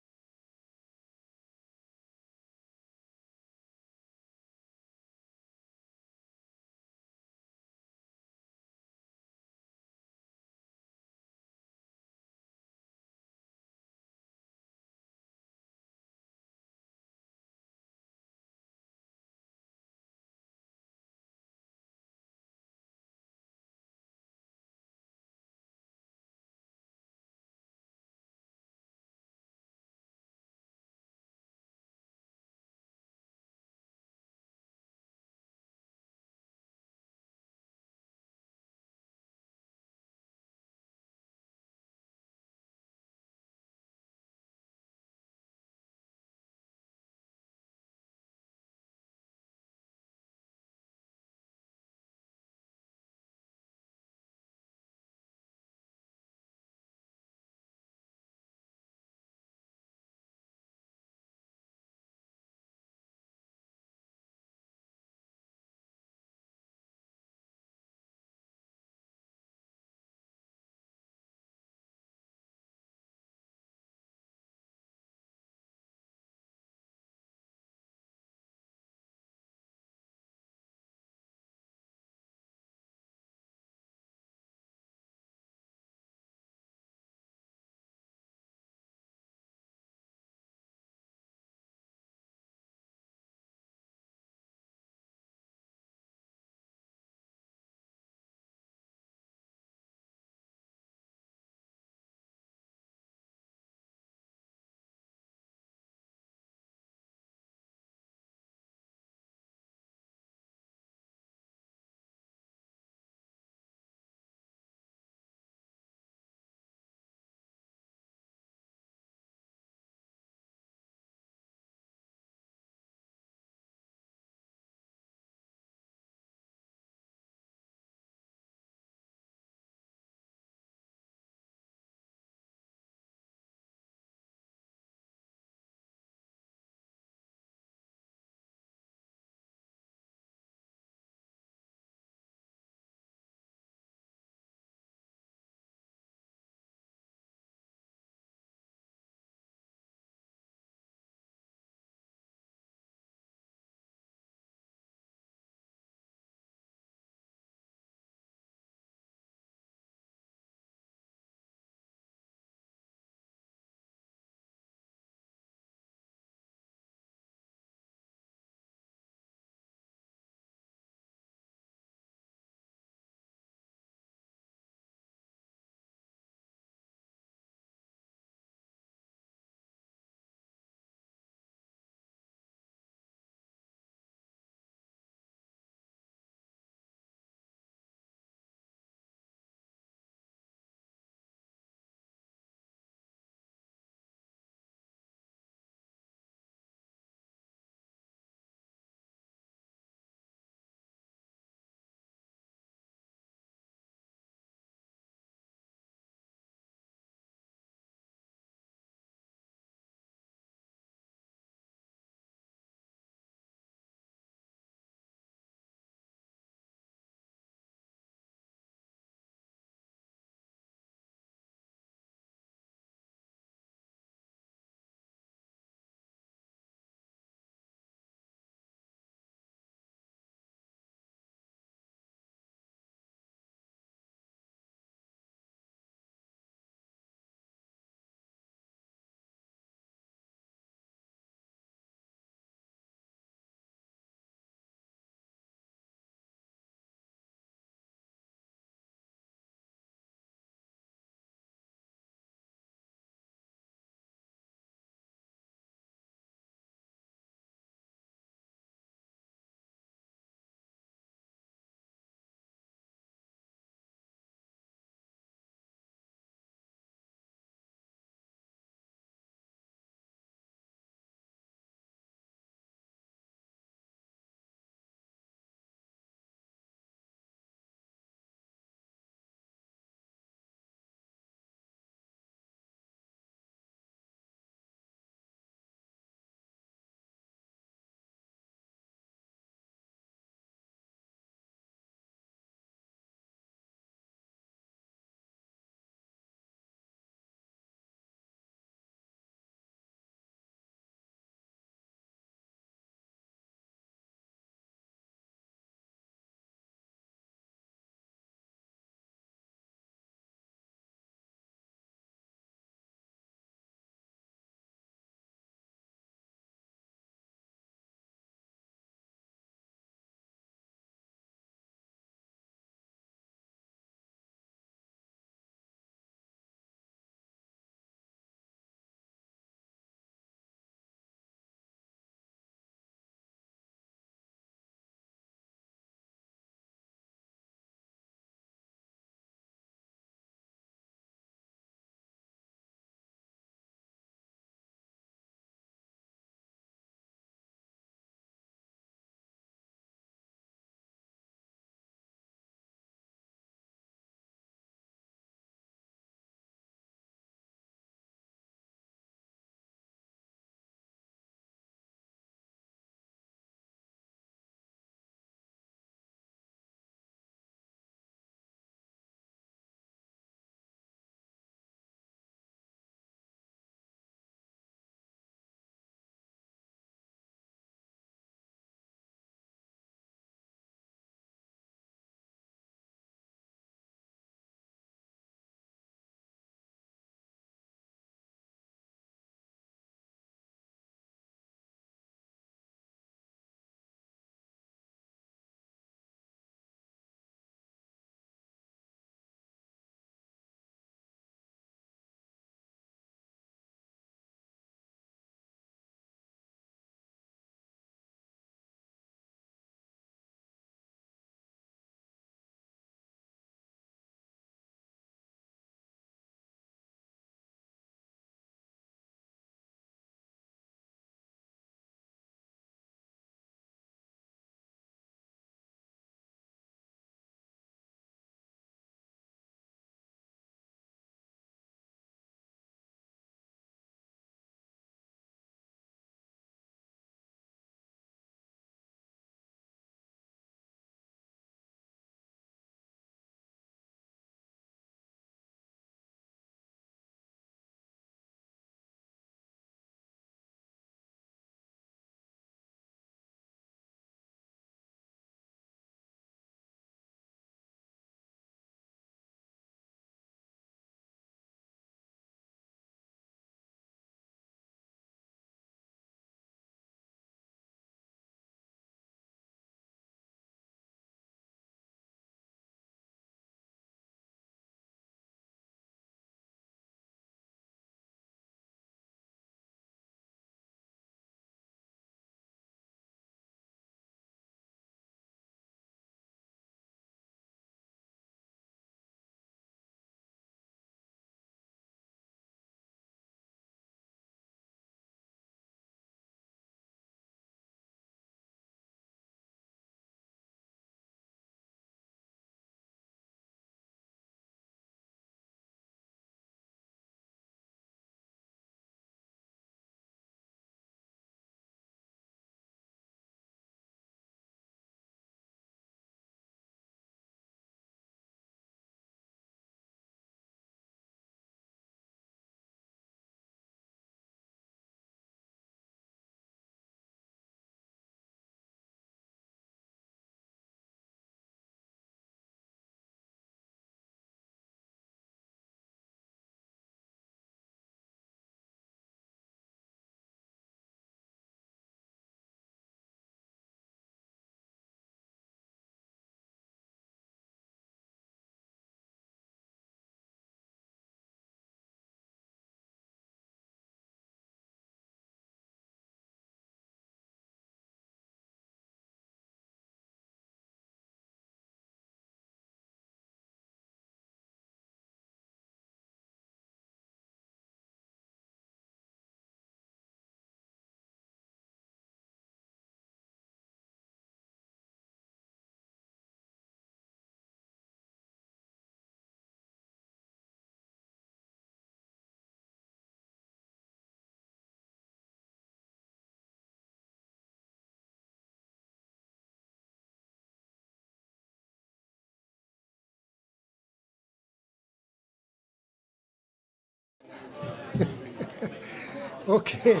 Okay,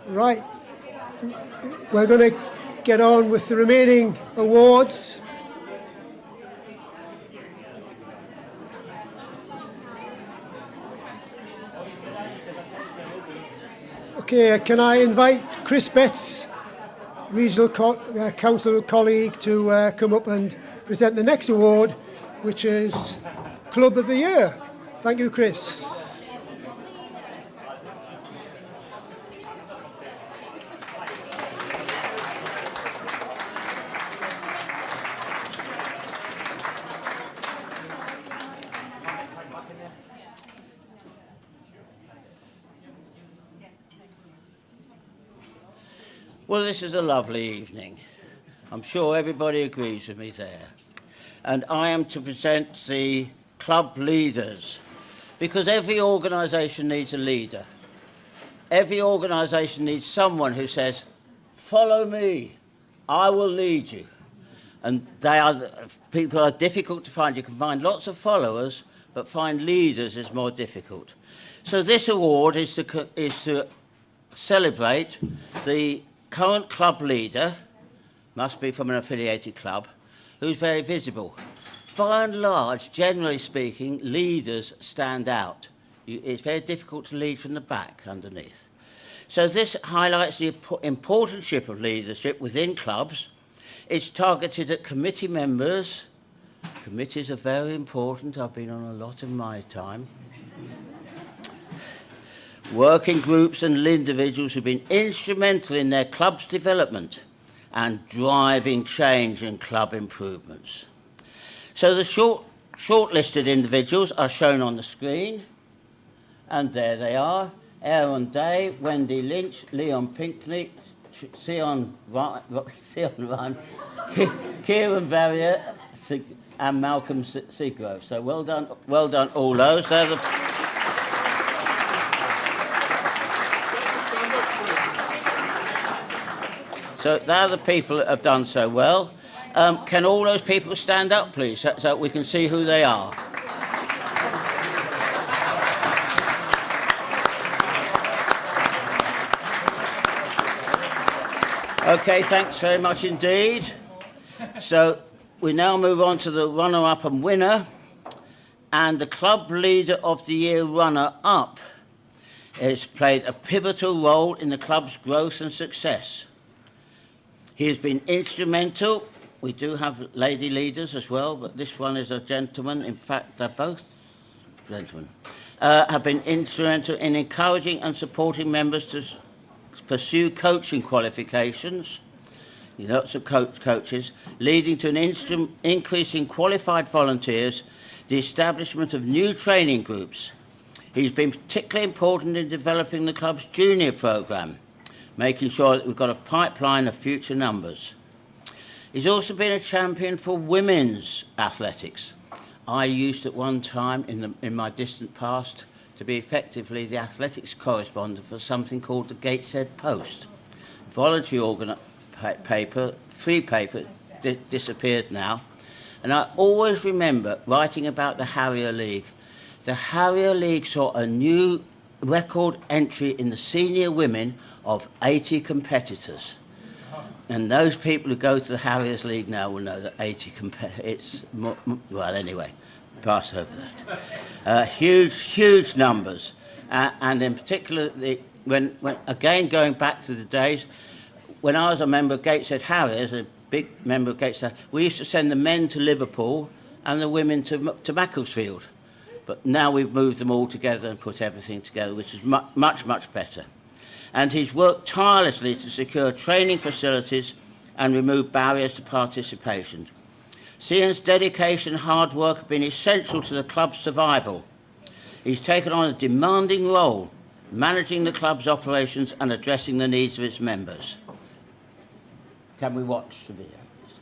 right. We're going to get on with the remaining awards. Okay, can I invite Chris Betts, Regional Council colleague, to come up and present the next award, which is Club of the Year. Thank you, Chris. Well, this is a lovely evening. I'm sure everybody agrees with me there. And I am to present the club leaders, because every organisation needs a leader. Every organisation needs someone who says, follow me, I will lead you. And people are difficult to find. You can find lots of followers, but find leaders is more difficult. So this award is to celebrate the current club leader, must be from an affiliated club, who's very visible. By and large, generally speaking, leaders stand out. It's very difficult to lead from the back underneath. So this highlights the importance of leadership within clubs. It's targeted at committee members. Committees are very important. I've been on a lot in my time. Working groups and individuals who've been instrumental in their club's development and driving change in club improvements. So the shortlisted individuals are shown on the screen, and there they are: Aaron Day, Wendy Lynch, Leon Pinckney, Sion Ryan, Kieran Barrier, and Malcolm Seagrove. So well done all those. They're the So they're the people that have done so well. Can all those people stand up, please, so we can see who they are? Okay, thanks very much indeed. So we now move on to the runner-up and winner, and the Club Leader of the Year runner-up has played a pivotal role in the club's growth and success. He has been instrumental. We do have lady leaders as well, but this one is a gentleman. In fact, they're both gentlemen. Have been instrumental in encouraging and supporting members to pursue coaching qualifications, lots of coaches, leading to an increase in qualified volunteers, the establishment of new training groups. He's been particularly important in developing the club's junior programme, making sure that we've got a pipeline of future numbers. He's also been a champion for women's athletics. I used at one time in my distant past to be effectively the athletics correspondent for something called the Gateshead Post. Voluntary paper, free paper, disappeared now. And I always remember writing about the Harrier League. The Harrier League saw a new record entry in the senior women of 80 competitors. And those people who go to the Harriers League now will know that 80 it's more, well, anyway, pass over that. Huge numbers. And in particular, when again, going back to the days, when I was a member of Gateshead Harriers, a big member of Gateshead, we used to send the men to Liverpool and the women to Macclesfield. But now we've moved them all together and put everything together, which is much better. And he's worked tirelessly to secure training facilities and remove barriers to participation. Cian's dedication and hard work have been essential to the club's survival. He's taken on a demanding role, managing the club's operations and addressing the needs of its members. Can we watch the video, please?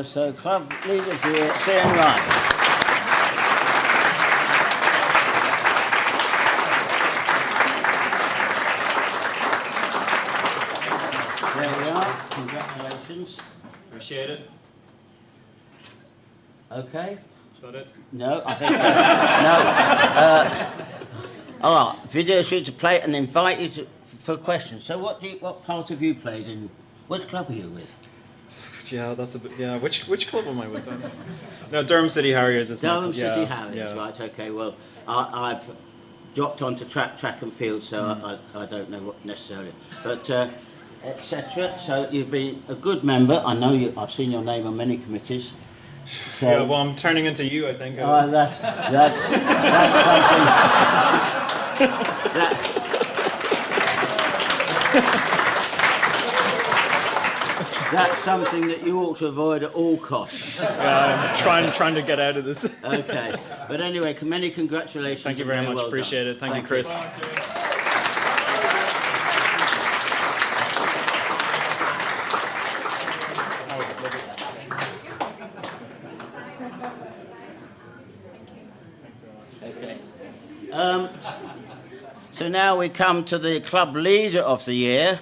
So club leaders here, Cian Wright. There we are. Congratulations. Appreciate it. Okay. Is that it? No, I think no. Video shoot to play and invite you for questions. So what part have you played in? Which club are you with? Yeah, that's a bit. Yeah, which club am I with then? No, Durham City Harriers is Durham my club. City Yeah, Harriers, yeah. right? Okay. Well, I've dropped onto track and field, so I don't know what necessarily, but etc. So you've been a good member. I know you. I've seen your name on many committees. So, Yeah, well, I'm turning into you, I think. that's something. That's something that you ought to avoid at all costs. Yeah, I'm trying to get out of this. Okay, but anyway, many congratulations. Thank you very much. Well Appreciate done. it. Thank you, Chris. Okay. So now we come to the club leader of the year,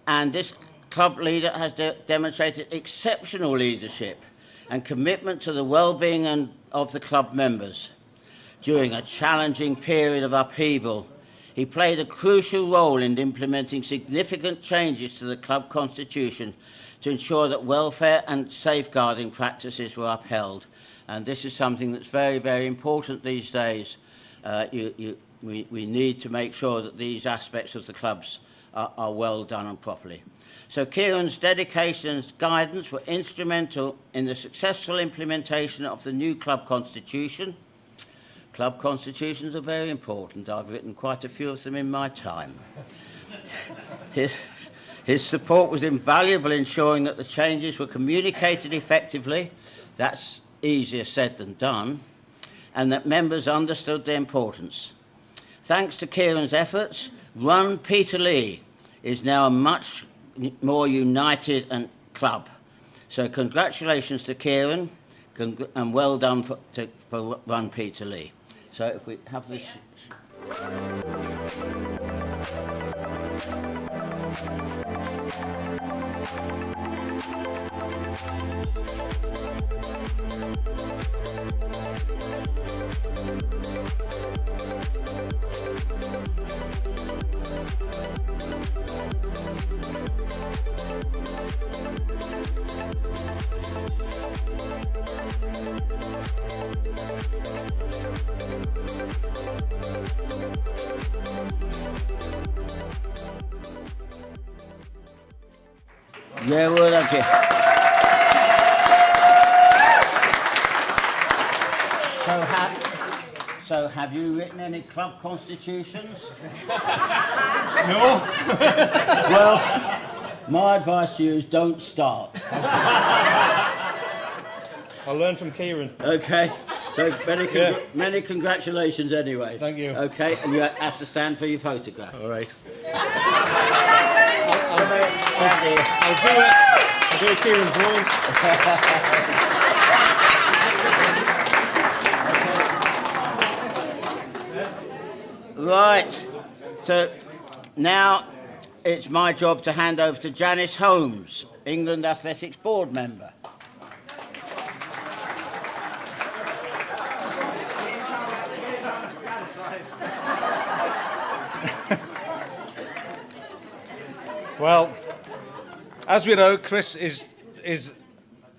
and this club leader has demonstrated exceptional leadership and commitment to the well-being of the club members. During a challenging period of upheaval, he played a crucial role in implementing significant changes to the club constitution to ensure that welfare and safeguarding practices were upheld. And this is something that's very, very important these days. We need to make sure that these aspects of the clubs are well done and properly. So Kieran's dedication and guidance were instrumental in the successful implementation of the new club constitution. Club constitutions are very important. I've written quite a few of them in my time. His support was invaluable in ensuring that the changes were communicated effectively. That's easier said than done. And that members understood their importance. Thanks to Kieran's efforts, Run Peterlee is now a much more united club. So congratulations to Kieran and well done for Run Peterlee. So if we have this. Yeah, well, okay. So have you written any club constitutions? No. Well, my advice to you is don't start. I'll learn from Kieran. Okay. So many congratulations anyway. Thank you. Okay, and you have to stand for your photograph. All right. I'll do it. I'll do it, Kieran's rules. Right. So now it's my job to hand over to Janice Holmes, England Athletics Board member. Well, as we know, Chris is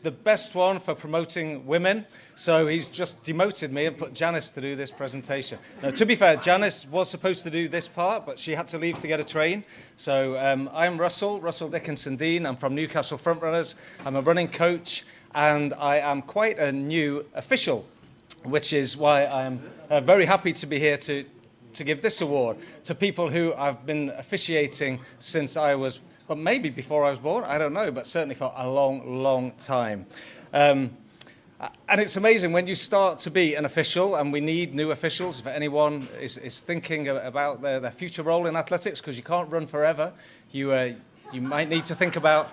the best one for promoting women, so he's just demoted me and put Janice to do this presentation. Now, to be fair, Janice was supposed to do this part, but she had to leave to get a train. So I'm Russell Dickinson Dean. I'm from Newcastle Frontrunners. I'm a running coach, and I am quite a new official, which is why I'm very happy to be here to give this award to people who I've been officiating since I was, well, maybe before I was born, I don't know, but certainly for a long, long time. And it's amazing when you start to be an official, and we need new officials if anyone is thinking about their future role in athletics, because you can't run forever. You might need to think about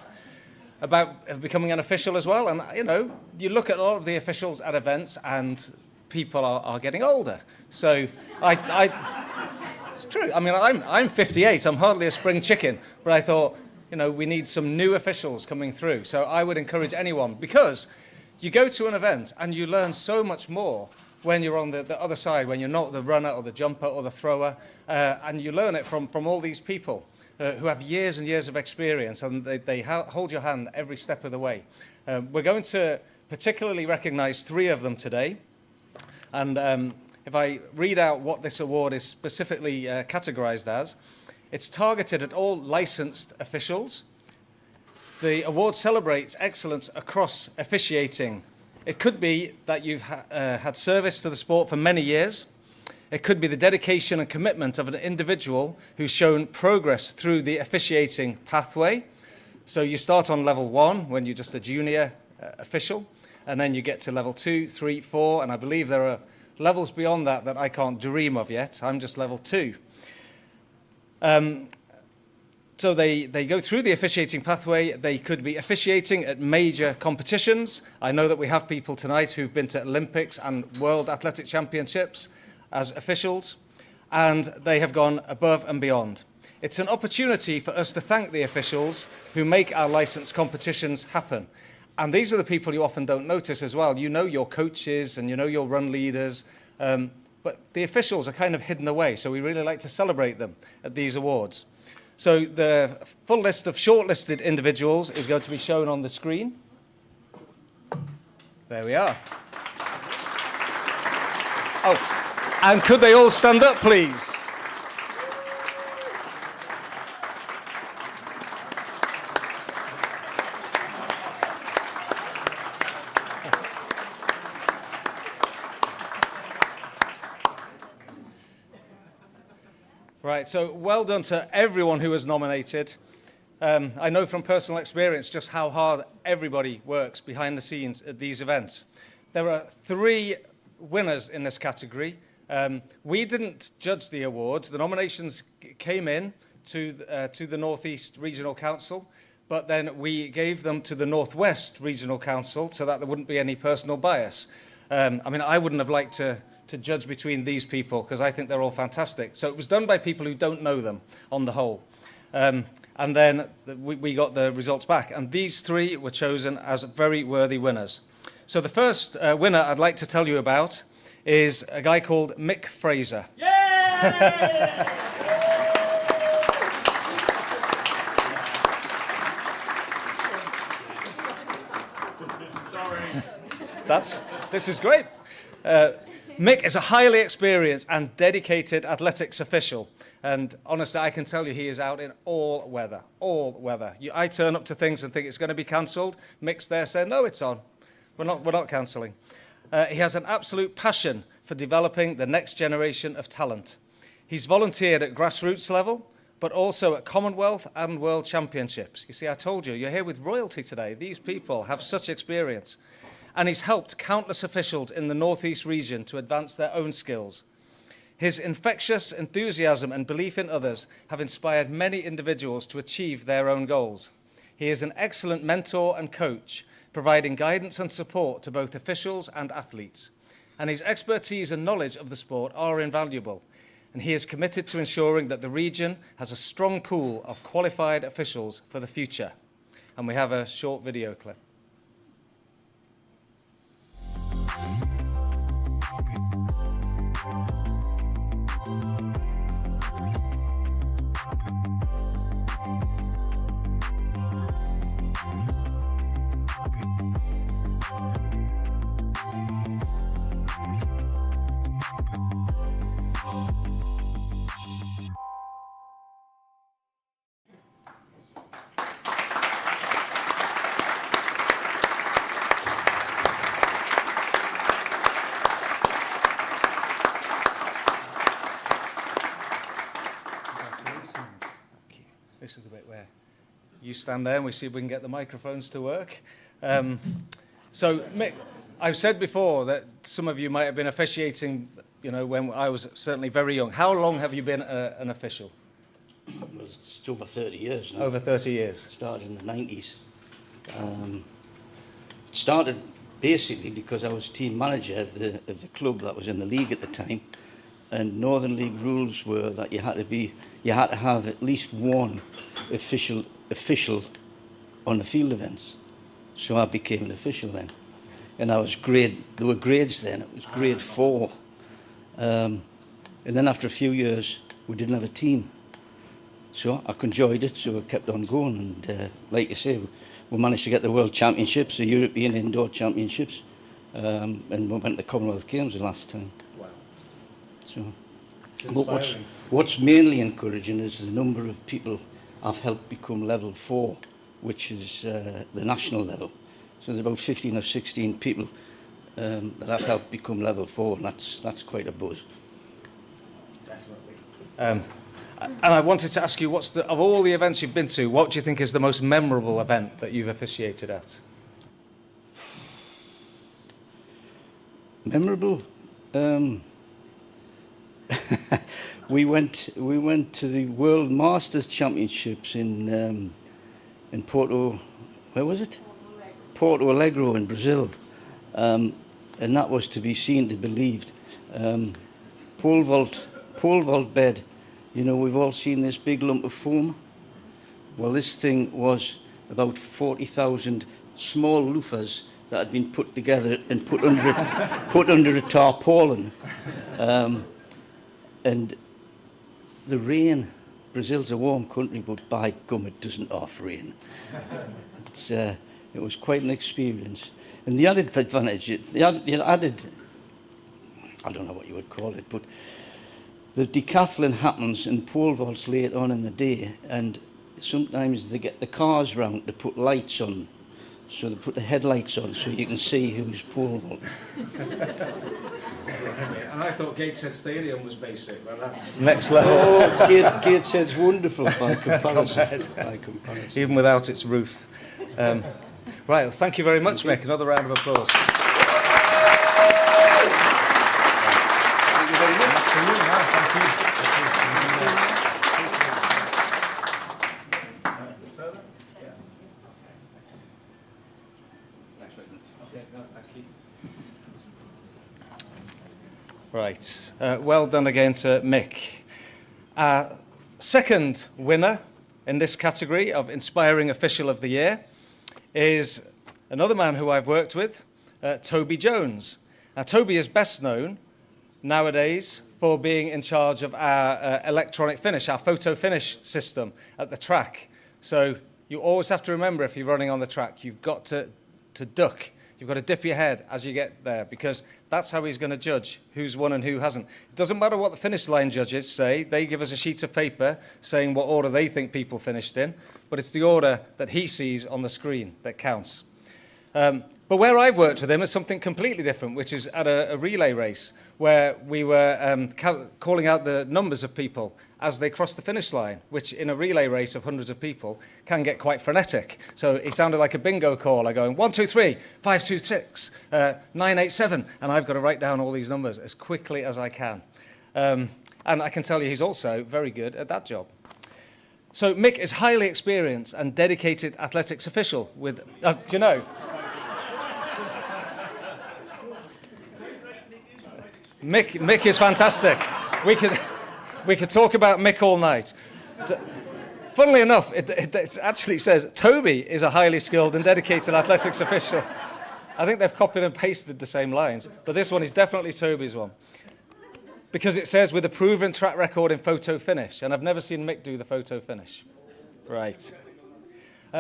becoming an official as well. And, you know, you look at all of the officials at events and people are getting older. So it's true. I mean, I'm 58. I'm hardly a spring chicken. But I thought, you know, we need some new officials coming through. So I would encourage anyone, because you go to an event and you learn so much more when you're on the other side, when you're not the runner or the jumper or the thrower, and you learn it from all these people who have years and years of experience, and they hold your hand every step of the way. We're going to particularly recognize 3 of them today. And if I read out what this award is specifically categorized as, it's targeted at all licensed officials. The award celebrates excellence across officiating. It could be that you've had service to the sport for many years. It could be the dedication and commitment of an individual who's shown progress through the officiating pathway. So you start on level 1 when you're just a junior official, and then you get to level 2, 3, 4, and I believe there are levels beyond that I can't dream of yet. I'm just level 2. So they go through the officiating pathway. They could be officiating at major competitions. I know that we have people tonight who've been to Olympics and World Athletic Championships as officials, and they have gone above and beyond. It's an opportunity for us to thank the officials who make our licensed competitions happen. And these are the people you often don't notice as well. You know your coaches and you know your run leaders, but the officials are kind of hidden away, so we really like to celebrate them at these awards. So the full list of shortlisted individuals is going to be shown on the screen. There we are. Oh, and could they all stand up, please? Right, so well done to everyone who was nominated. I know from personal experience just how hard everybody works behind the scenes at these events. There are 3 winners in this category. We didn't judge the awards. The nominations came in to the North East Regional Council, but then we gave them to the North West Regional Council so that there wouldn't be any personal bias. I mean, I wouldn't have liked to judge between these people because I think they're all fantastic. So it was done by people who don't know them on the whole. And then we got the results back. And these 3 were chosen as very worthy winners. So the first winner I'd like to tell you about is a guy called Mick Fraser. This is great. Mick is a highly experienced and dedicated athletics official. And honestly, I can tell you he is out in all weather, all weather. I turn up to things and think it's going to be cancelled. Mick's there saying, no, it's on. We're not cancelling. He has an absolute passion for developing the next generation of talent. He's volunteered at grassroots level, but also at Commonwealth and World Championships. You see, I told you, you're here with royalty today. These people have such experience. And he's helped countless officials in the North East region to advance their own skills. His infectious enthusiasm and belief in others have inspired many individuals to achieve their own goals. He is an excellent mentor and coach, providing guidance and support to both officials and athletes. And his expertise and knowledge of the sport are invaluable. And he is committed to ensuring that the region has a strong pool of qualified officials for the future. And we have a short video clip. This is the bit where you stand there and we see if we can get the microphones to work. So, Mick, I've said before that some of you might have been officiating, you know, when I was certainly very young. How long have you been an official? It's over 30 years now. Over 30 years. Started in the 90s. It started basically because I was team manager of the club that was in the league at the time, and Northern League rules were that you had to have at least one official on the field events. So I became an official then, and there were grades then. It was grade 4, and then after a few years we didn't have a team. So I enjoyed it, so I kept on going, and like you say, we managed to get the World Championships, the European Indoor Championships, and we went to the Commonwealth Games the last time. Wow. So, but what's mainly encouraging is the number of people I've helped become level 4, which is the national level. So there's about 15 or 16 people that I've helped become level 4, and that's quite a buzz. Definitely. And I wanted to ask you, of all the events you've been to, what do you think is the most memorable event that you've officiated at? Memorable? We went to the World Masters Championships in Porto. Where was it? Porto Alegre in Brazil, and that was to be seen to believed. Pole vault bed. You know, we've all seen this big lump of foam. Well, this thing was about 40,000 small loofahs that had been put together and put under a tarpaulin. And the rain, Brazil's a warm country, but by gum, it doesn't half rain. It was quite an experience. And the added advantage, the added, I don't know what you would call it, but the decathlon happens in pole vaults late on in the day, and sometimes they get the cars round to put lights on. So they put the headlights on so you can see who's pole vaulting. And I thought Gateshead Stadium was basic, but that's next level. Oh, Gateshead's wonderful by comparison. Even without its roof. Right, well, thank you very much, Mick. Another round of applause. Thank you very much. Thank you. Right, well done again to Mick. Our second winner in this category of Inspiring Official of the Year is another man who I've worked with, Toby Jones. Now, Toby is best known nowadays for being in charge of our electronic finish, our photo finish system at the track. So you always have to remember, if you're running on the track, you've got to duck. You've got to dip your head as you get there, because that's how he's going to judge who's won and who hasn't. It doesn't matter what the finish line judges say. They give us a sheet of paper saying what order they think people finished in, but it's the order that he sees on the screen that counts. But where I've worked with him is something completely different, which is at a relay race where we were calling out the numbers of people as they cross the finish line, which in a relay race of hundreds of people can get quite frenetic. So it sounded like a bingo caller going 1, 2, 3, 5, 2, 6, 9, 8, 7, and I've got to write down all these numbers as quickly as I can. And I can tell you he's also very good at that job. So Mick is highly experienced and dedicated athletics official with, do you know? Mick is fantastic. We could talk about Mick all night. Funnily enough, it actually says Toby is a highly skilled and dedicated athletics official. I think they've copied and pasted the same lines, but this one is definitely Toby's one. Because it says with a proven track record in photo finish, and I've never seen Mick do the photo finish. Right.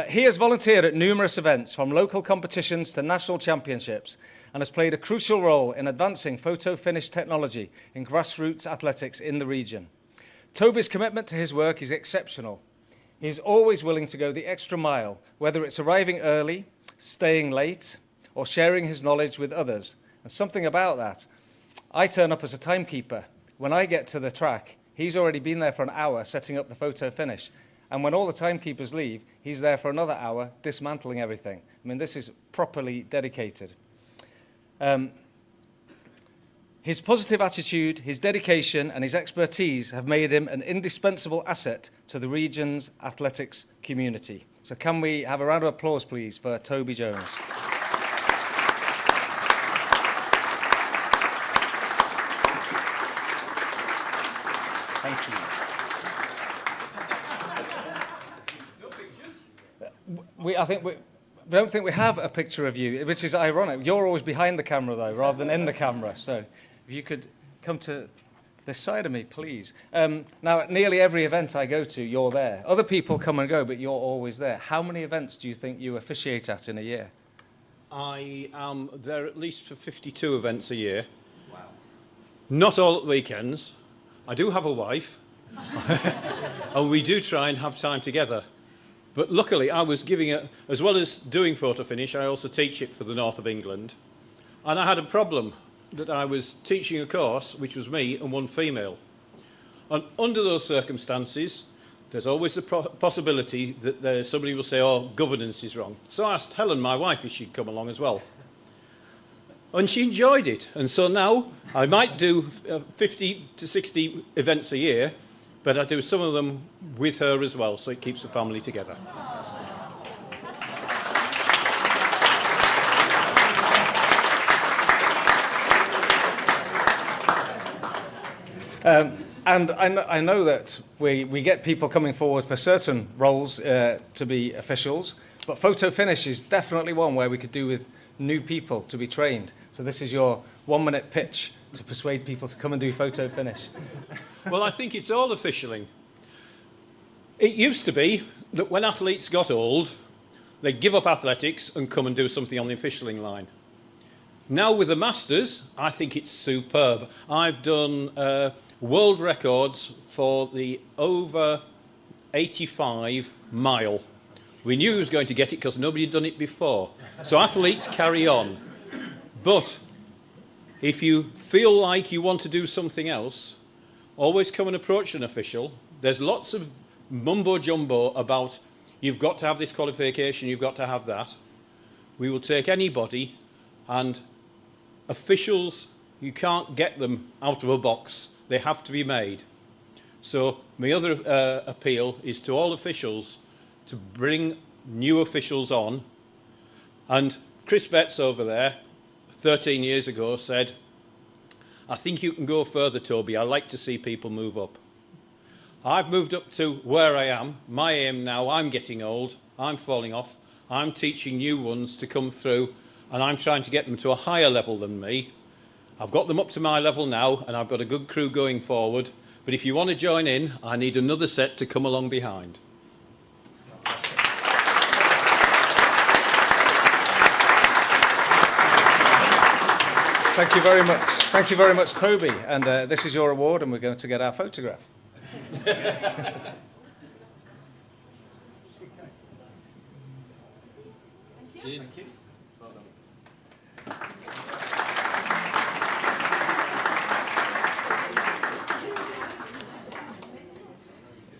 He has volunteered at numerous events, from local competitions to national championships, and has played a crucial role in advancing photo finish technology in grassroots athletics in the region. Toby's commitment to his work is exceptional. He is always willing to go the extra mile, whether it's arriving early, staying late, or sharing his knowledge with others. And something about that, I turn up as a timekeeper. When I get to the track, he's already been there for an hour setting up the photo finish. And when all the timekeepers leave, he's there for another hour dismantling everything. I mean, this is properly dedicated. His positive attitude, his dedication and his expertise have made him an indispensable asset to the region's athletics community. So can we have a round of applause, please, for Toby Jones? Thank you. I don't think we have a picture of you, which is ironic. You're always behind the camera, though, rather than in the camera. So if you could come to this side of me, please. Now, at nearly every event I go to, you're there. Other people come and go, but you're always there. How many events do you think you officiate at in a year? I am there at least for 52 events a year. Wow. Not all at weekends. I do have a wife, and we do try and have time together. But luckily, I was giving it, as well as doing photo finish, I also teach it for the north of England. And I had a problem that I was teaching a course, which was me and one female. And under those circumstances, there's always the possibility that somebody will say, oh, governance is wrong. So I asked Helen, my wife, if she'd come along as well. And she enjoyed it. And so now I might do 50 to 60 events a year, but I do some of them with her as well, so it keeps the family together. And I know that we get people coming forward for certain roles to be officials, but photo finish is definitely one where we could do with new people to be trained. So this is your 1-minute pitch to persuade people to come and do photo finish. Well, I think it's all officialing. It used to be that when athletes got old, they'd give up athletics and come and do something on the officialing line. Now with the Masters, I think it's superb. I've done world records for the over 85 mile. We knew he was going to get it because nobody had done it before. So athletes carry on. But if you feel like you want to do something else, always come and approach an official. There's lots of mumbo-jumbo about you've got to have this qualification, you've got to have that. We will take anybody, and officials, you can't get them out of a box. They have to be made. So my other appeal is to all officials to bring new officials on. And Chris Betts over there, 13 years ago, said, I think you can go further, Toby. I like to see people move up. I've moved up to where I am. My aim now, I'm getting old, I'm falling off, I'm teaching new ones to come through, and I'm trying to get them to a higher level than me. I've got them up to my level now, and I've got a good crew going forward. But if you want to join in, I need another set to come along behind. Thank you very much. Thank you very much, Toby. And this is your award, and we're going to get our photograph. Cheers. Thank you. Well done.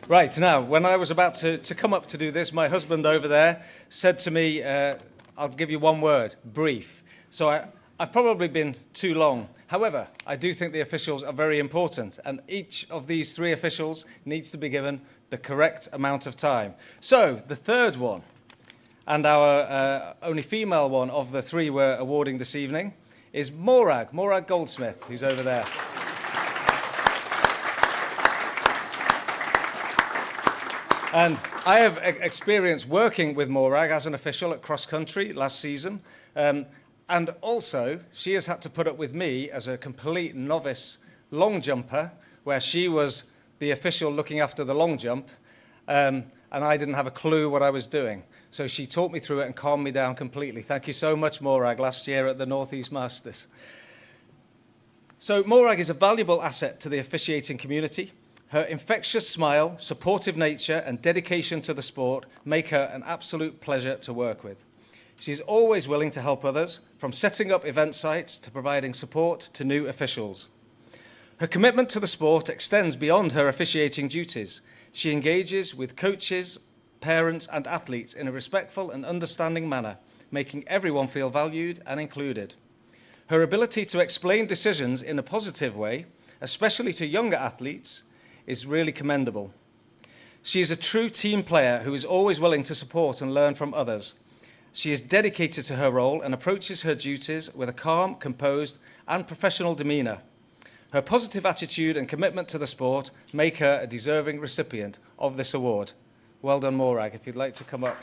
Right, now, when I was about to come up to do this, my husband over there said to me, I'll give you one word, brief. So I've probably been too long. However, I do think the officials are very important, and each of these 3 officials needs to be given the correct amount of time. So, the third one, and our only female one of the 3 we're awarding this evening, is Morag Goldsmith, who's over there. And I have experience working with Morag as an official at cross country last season. And also, she has had to put up with me as a complete novice long jumper, where she was the official looking after the long jump, and I didn't have a clue what I was doing. So she taught me through it and calmed me down completely. Thank you so much, Morag, last year at the North East Masters. So Morag is a valuable asset to the officiating community. Her infectious smile, supportive nature, and dedication to the sport make her an absolute pleasure to work with. She's always willing to help others, from setting up event sites to providing support to new officials. Her commitment to the sport extends beyond her officiating duties. She engages with coaches, parents, and athletes in a respectful and understanding manner, making everyone feel valued and included. Her ability to explain decisions in a positive way, especially to younger athletes, is really commendable. She is a true team player who is always willing to support and learn from others. She is dedicated to her role and approaches her duties with a calm, composed, and professional demeanour. Her positive attitude and commitment to the sport make her a deserving recipient of this award. Well done, Morag, if you'd like to come up.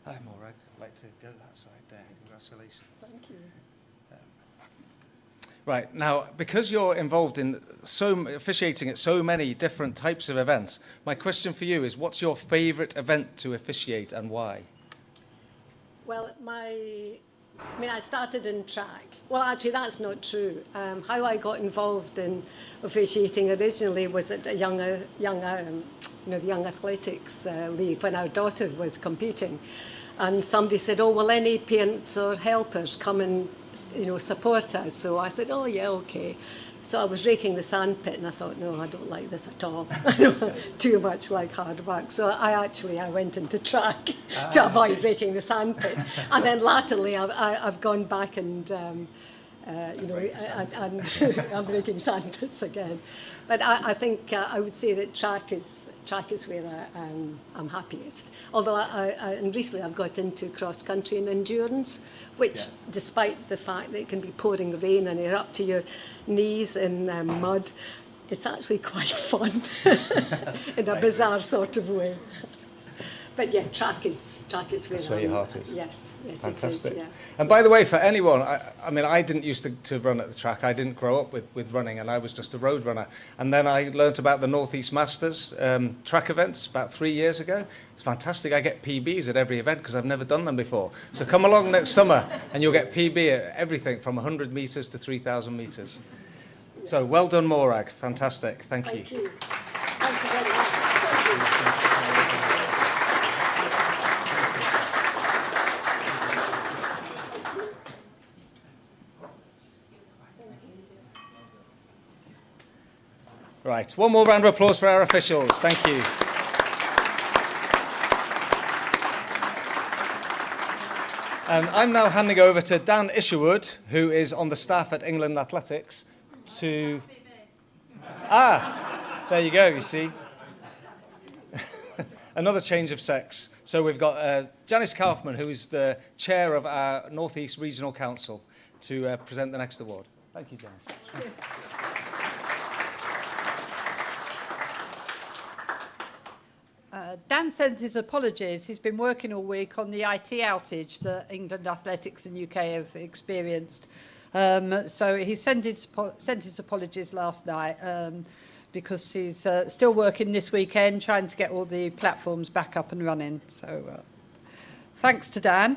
Hi, Morag. I'd like to go that side there. Congratulations. Thank you. Right, now, because you're involved in officiating at so many different types of events, my question for you is, what's your favourite event to officiate and why? Well, I started in track. Well, actually, that's not true. How I got involved in officiating originally was at a the Young Athletics League when our daughter was competing. And somebody said, oh, will any parents or helpers come and support us? So I said, oh, yeah, okay. So I was raking the sandpit and I thought, no, I don't like this at all. Too much like hard work. So I went into track to avoid raking the sandpit. And then latterly I've gone back and I'm raking sandpits again. But I think I would say that track is where I'm happiest. Although and recently I've got into cross country and endurance, which, despite the fact that it can be pouring rain and you're up to your knees in mud, it's actually quite fun in a bizarre sort of way. But yeah, track is where That's where your heart is. Yes, Fantastic. it is. Yeah. And by the way, for anyone, I didn't used to run at the track. I didn't grow up with running, and I was just a road runner. And then I learnt about the North East Masters track events about 3 years ago. It's fantastic. I get PBs at every event because I've never done them before. So come along next summer, and you'll get PB at everything from 100 metres to 3,000 metres. So well done, Morag. Fantastic. Thank you. Thank you. Thank you very much. Right, one more round of applause for our officials. Thank you. And I'm now handing over to Dan Isherwood, who is on the staff at England Athletics, to... there you go, you see. Another change of sex. So we've got Janice Kaufman, who is the chair of our North East Regional Council, to present the next award. Thank you, Janice. Thank you. Dan sends his apologies. He's been working all week on the IT outage that England Athletics and UK have experienced. So he sent his apologies last night because he's still working this weekend trying to get all the platforms back up and running. So thanks to Dan.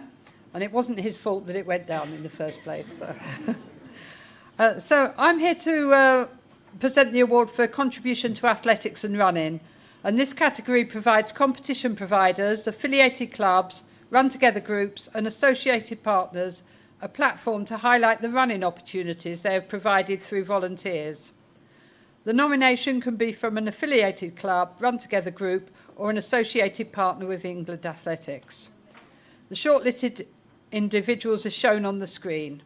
And it wasn't his fault that it went down in the first place. So I'm here to present the award for contribution to athletics and running. And this category provides competition providers, affiliated clubs, run-together groups and associated partners a platform to highlight the running opportunities they have provided through volunteers. The nomination can be from an affiliated club, run-together group or an associated partner with England Athletics. The shortlisted individuals are shown on the screen.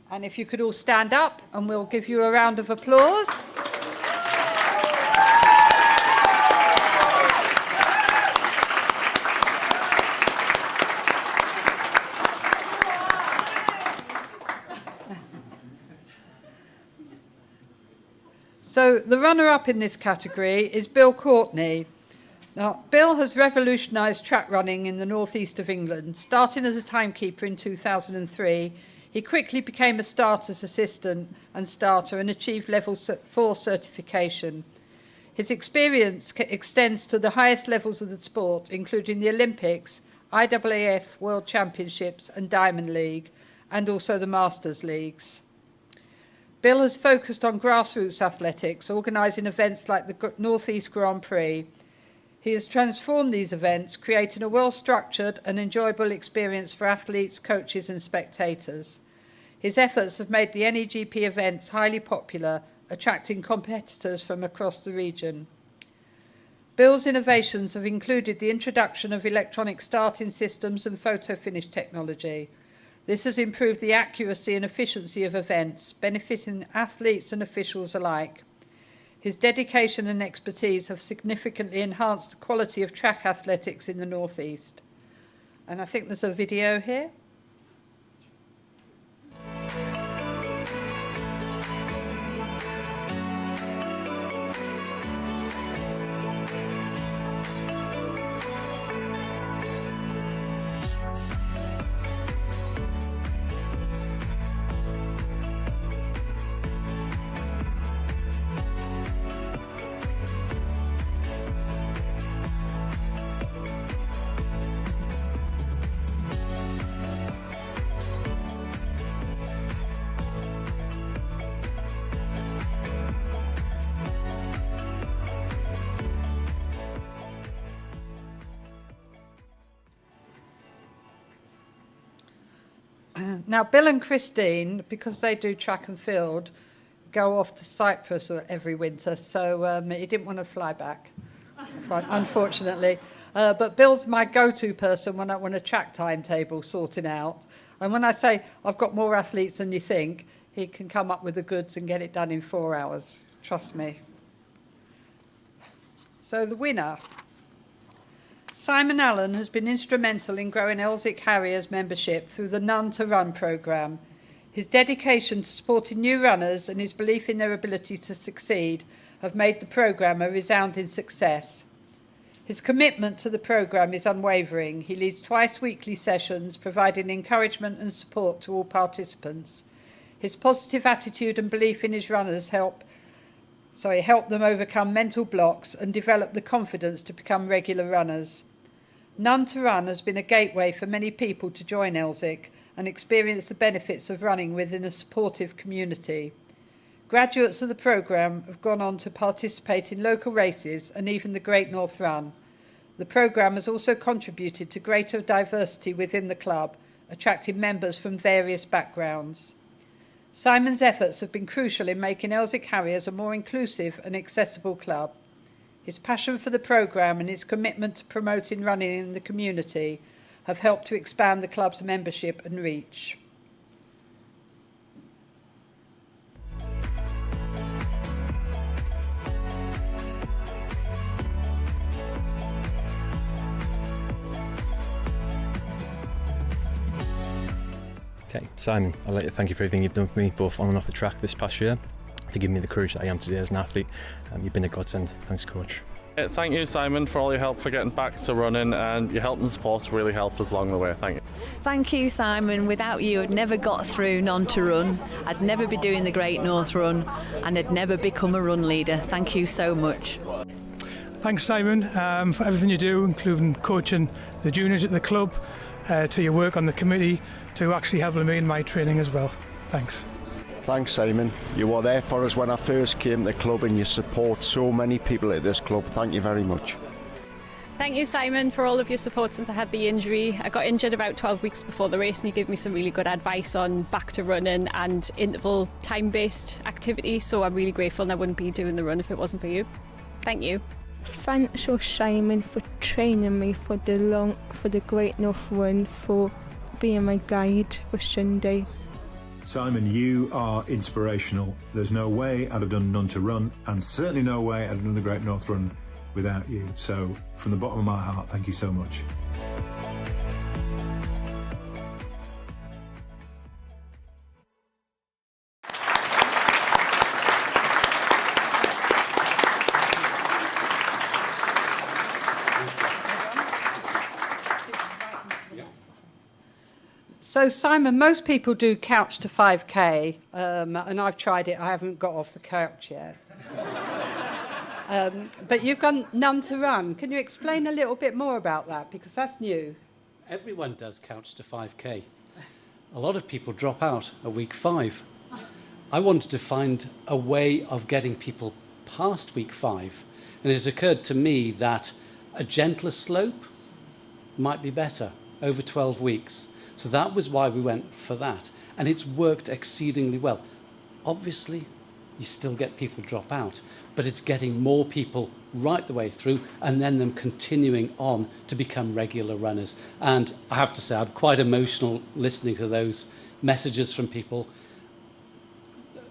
And if you could all stand up and we'll give you a round of applause. So the runner-up in this category is Bill Courtney. Now, Bill has revolutionised track running in the northeast of England. Starting as a timekeeper in 2003, He quickly became a starter's assistant and starter and achieved level 4 certification. His experience extends to the highest levels of the sport, including the Olympics, IAAF World Championships and Diamond League, and also the Masters Leagues. Bill has focused on grassroots athletics, organising events like the North East Grand Prix. He has transformed these events, creating a well-structured and enjoyable experience for athletes, coaches and spectators. His efforts have made the NEGP events highly popular, attracting competitors from across the region. Bill's innovations have included the introduction of electronic starting systems and photo finish technology. This has improved the accuracy and efficiency of events, benefiting athletes and officials alike. His dedication and expertise have significantly enhanced the quality of track athletics in the North East. And I think there's a video here. Now, Bill and Christine, because they do track and field, go off to Cyprus every winter, so he didn't want to fly back, unfortunately. But Bill's my go-to person when I want a track timetable sorting out. And when I say I've got more athletes than you think, he can come up with the goods and get it done in 4 hours. Trust me. So the winner. Simon Allen has been instrumental in growing Elswick Harriers membership through the None to Run programme. His dedication to supporting new runners and his belief in their ability to succeed have made the programme a resounding success. His commitment to the programme is unwavering. He leads twice-weekly sessions, providing encouragement and support to all participants. His positive attitude and belief in his runners help them overcome mental blocks and develop the confidence to become regular runners. None to Run has been a gateway for many people to join Elswick and experience the benefits of running within a supportive community. Graduates of the programme have gone on to participate in local races and even the Great North Run. The programme has also contributed to greater diversity within the club, attracting members from various backgrounds. Simon's efforts have been crucial in making Elswick Harriers a more inclusive and accessible club. His passion for the programme and his commitment to promoting running in the community have helped to expand the club's membership and reach. Okay, Simon, I'd like to thank you for everything you've done for me, both on and off the track this past year, to give me the courage that I am today as an athlete. You've been a godsend. Thanks, Coach. Thank you, Simon, for all your help for getting back to running, and your help and support really helped us along the way. Thank you. Thank you, Simon. Without you, I'd never got through None to Run. I'd never be doing the Great North Run, and I'd never become a run leader. Thank you so much. Thanks, Simon, for everything you do, including coaching the juniors at the club, to your work on the committee, to actually helping me in my training as well. Thanks. Thanks, Simon. You were there for us when I first came to the club, and you support so many people at this club. Thank you very much. Thank you, Simon, for all of your support since I had the injury. I got injured about 12 weeks before the race, and you gave me some really good advice on back to running and interval time-based activity, so I'm really grateful, and I wouldn't be doing the run if it wasn't for you. Thank you. Thanks, Simon, for training me for the Great North Run, for being my guide for Sunday. Simon, you are inspirational. There's no way I'd have done None to Run, and certainly no way I'd have done the Great North Run without you. So from the bottom of my heart, thank you so much. So, Simon, most people do couch to 5K, and I've tried it. I haven't got off the couch yet. But you've gone none to run. Can you explain a little bit more about that? Because that's new. Everyone does couch to 5K. A lot of people drop out at week 5. I wanted to find a way of getting people past week 5. And it occurred to me that a gentler slope might be better over 12 weeks. So that was why we went for that. And it's worked exceedingly well. Obviously, you still get people drop out, but it's getting more people right the way through and then them continuing on to become regular runners. And I have to say, I'm quite emotional listening to those messages from people.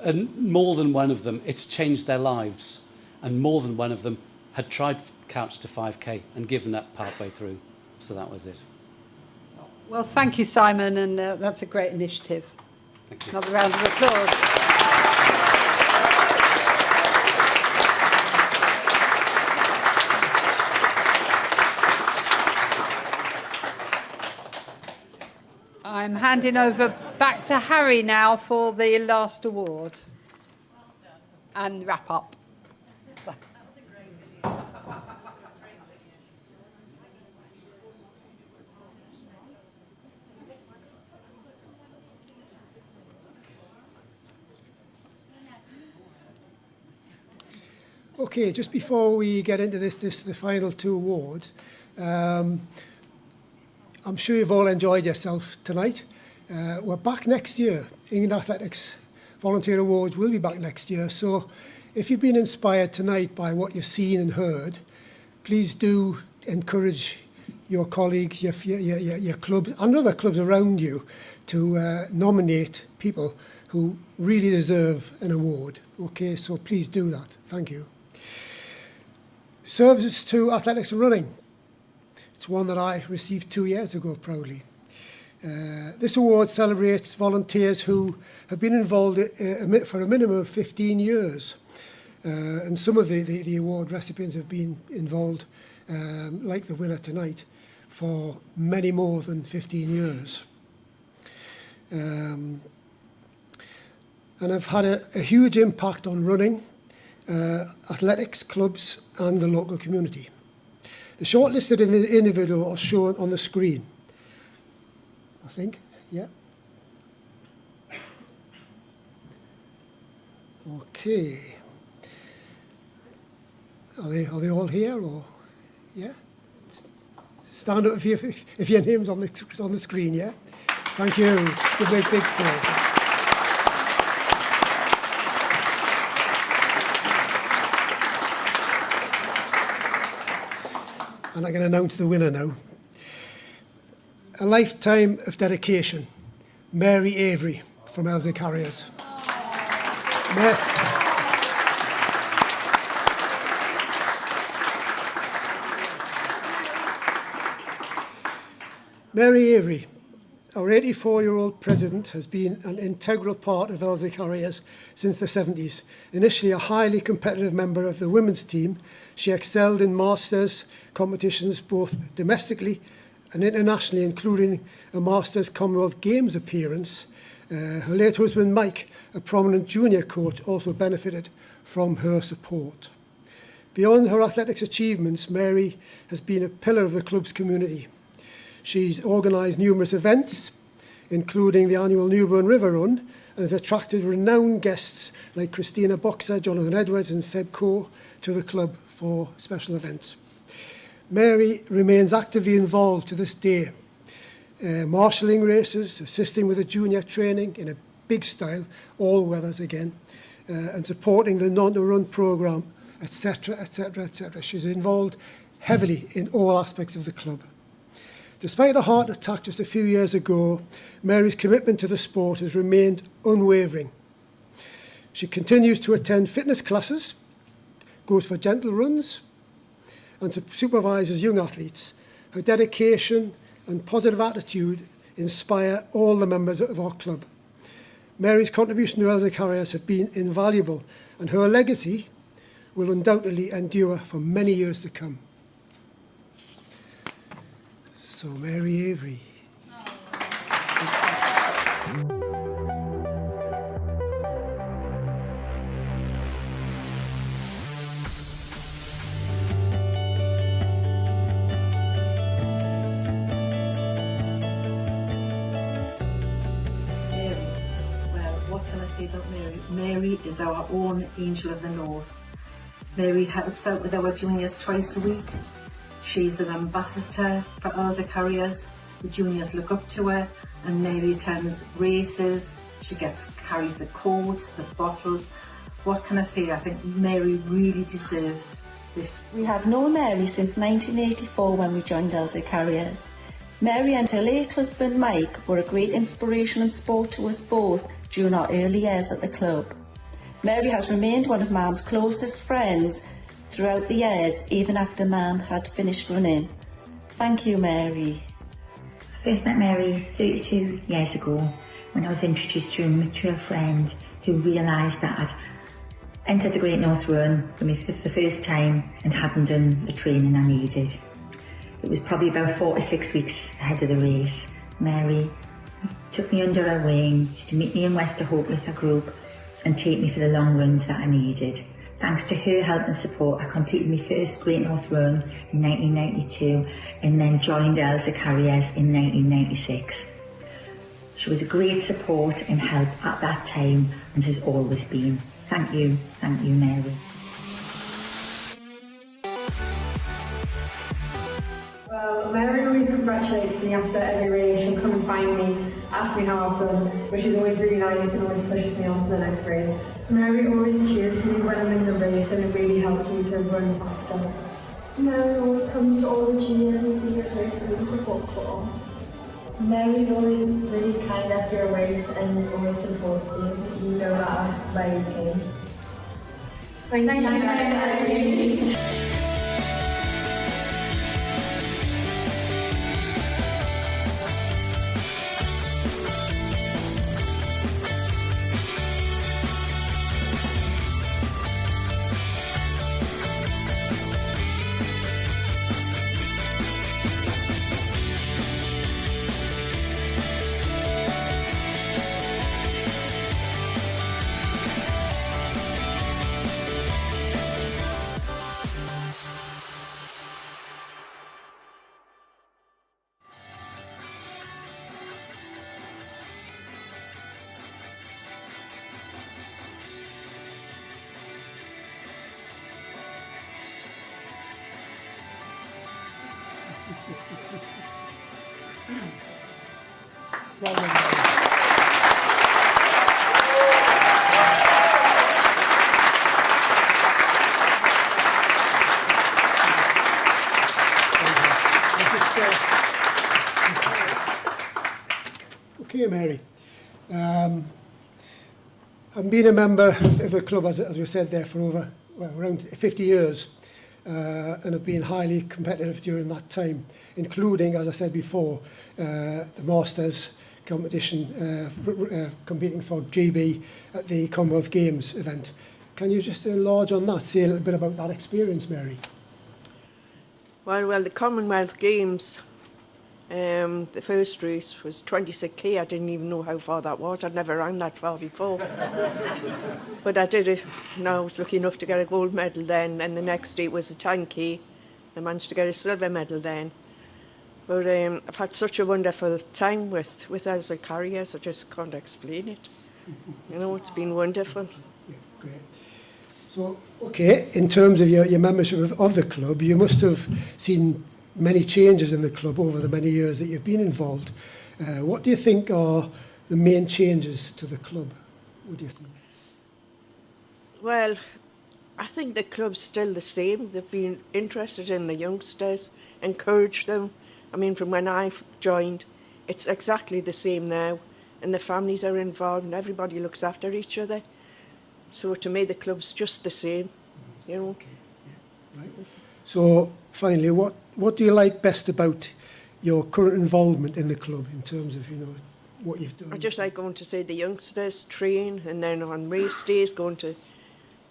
And more than one of them, it's changed their lives. And more than one of them had tried couch to 5K and given up partway through. So that was it. Well, thank you, Simon, and that's a great initiative. Thank you. Another round of applause. I'm handing over back to Harry now for the last award and wrap up. Okay, just before we get into the final 2 awards, I'm sure you've all enjoyed yourself tonight. We're back next year. England Athletics Volunteer Awards will be back next year. So if you've been inspired tonight by what you've seen and heard, please do encourage your colleagues, your clubs and other clubs around you to nominate people who really deserve an award. Okay, so please do that. Thank you. Services to athletics and running. It's one that I received 2 years ago, proudly. This award celebrates volunteers who have been involved for a minimum of 15 years. And some of the award recipients have been involved, like the winner tonight, for many more than 15 years. And I've had a huge impact on running, athletics clubs and the local community. The shortlisted individuals are shown on the screen. I think, yeah. Okay. Are they all here, or yeah? Stand up if your name's on the screen, yeah. Thank you. Give me a big applause. And I can announce the winner now. A lifetime of dedication, Mary Avery from Elswick Harriers. Mary Avery, our 84-year-old president, has been an integral part of Elswick Harriers since the 70s. Initially a highly competitive member of the women's team, she excelled in Masters competitions both domestically and internationally, including a Masters Commonwealth Games appearance. Her late husband, Mike, a prominent junior coach, also benefited from her support. Beyond her athletics achievements, Mary has been a pillar of the club's community. She's organised numerous events, including the annual Newburn River Run, and has attracted renowned guests like Christina Boxer, Jonathan Edwards and Seb Coe to the club for special events. Mary remains actively involved to this day, marshalling races, assisting with the junior training in a big style, all weathers again, and supporting the Non to Run programme, etc., etc., etc. She's involved heavily in all aspects of the club. Despite a heart attack just a few years ago, Mary's commitment to the sport has remained unwavering. She continues to attend fitness classes, goes for gentle runs, and supervises young athletes. Her dedication and positive attitude inspire all the members of our club. Mary's contribution to Elswick Harriers has been invaluable, and her legacy will undoubtedly endure for many years to come. So, Mary Avery. Well, what can I say about Mary? Mary is our own angel of the north. Mary helps out with our juniors twice a week. She's an ambassador for Elsa Carriers. The juniors look up to her, and Mary attends races. She carries the coats, the bottles. What can I say? I think Mary really deserves this. We have known Mary since 1984 when we joined Elsa Carriers. Mary and her late husband Mike were a great inspiration and support to us both during our early years at the club. Mary has remained one of Mum's closest friends throughout the years, even after Mum had finished running. Thank you, Mary. I first met Mary 32 years ago when I was introduced to a mutual friend who realised that I'd entered the Great North Run for the first time and hadn't done the training I needed. It was probably about 4 to 6 weeks ahead of the race. Mary took me under her wing, used to meet me in Westerhope with her group and take me for the long runs that I needed. Thanks to her help and support, I completed my first Great North Run in 1992 and then joined Elsa Carriers in 1996. She was a great support and help at that time and has always been. Thank you, Mary. Well, Mary always congratulates me after every race. She'll come and find me, ask me how I've done, but she's always really nice and always pushes me on for the next race. Mary always cheers for me when I'm in the race, and it really helps me to run faster. Mary always comes to all the juniors and seniors races and supports for all. Mary's always really kind after a race and always supports you. You know that where you came. Thank you, Mary. Okay, Mary. I've been a member of the club, as we said there, for over around 50 years, and have been highly competitive during that time, including, as I said before, the Masters competition, competing for GB at the Commonwealth Games event. Can you just enlarge on that, say a little bit about that experience, Mary? Well, the Commonwealth Games, the first race was 26k. I didn't even know how far that was. I'd never ran that far before. But I did it, and I was lucky enough to get a gold medal then. And the next day was the 10k. I managed to get a silver medal then. But I've had such a wonderful time with Elsa Carriers, I just can't explain it. You know, it's been wonderful. Yeah, great. So, okay, in terms of your membership of the club, you must have seen many changes in the club over the many years that you've been involved. What do you think are the main changes to the club? What do you think? Well, I think the club's still the same. They've been interested in the youngsters, encouraged them. I mean, from when I joined, it's exactly the same now. And the families are involved and everybody looks after each other. So to me, the club's just the same, you know. Okay. Yeah. Right. So finally, what do you like best about your current involvement in the club in terms of, you know, what you've done? I just like going to see the youngsters train, and then on race days going to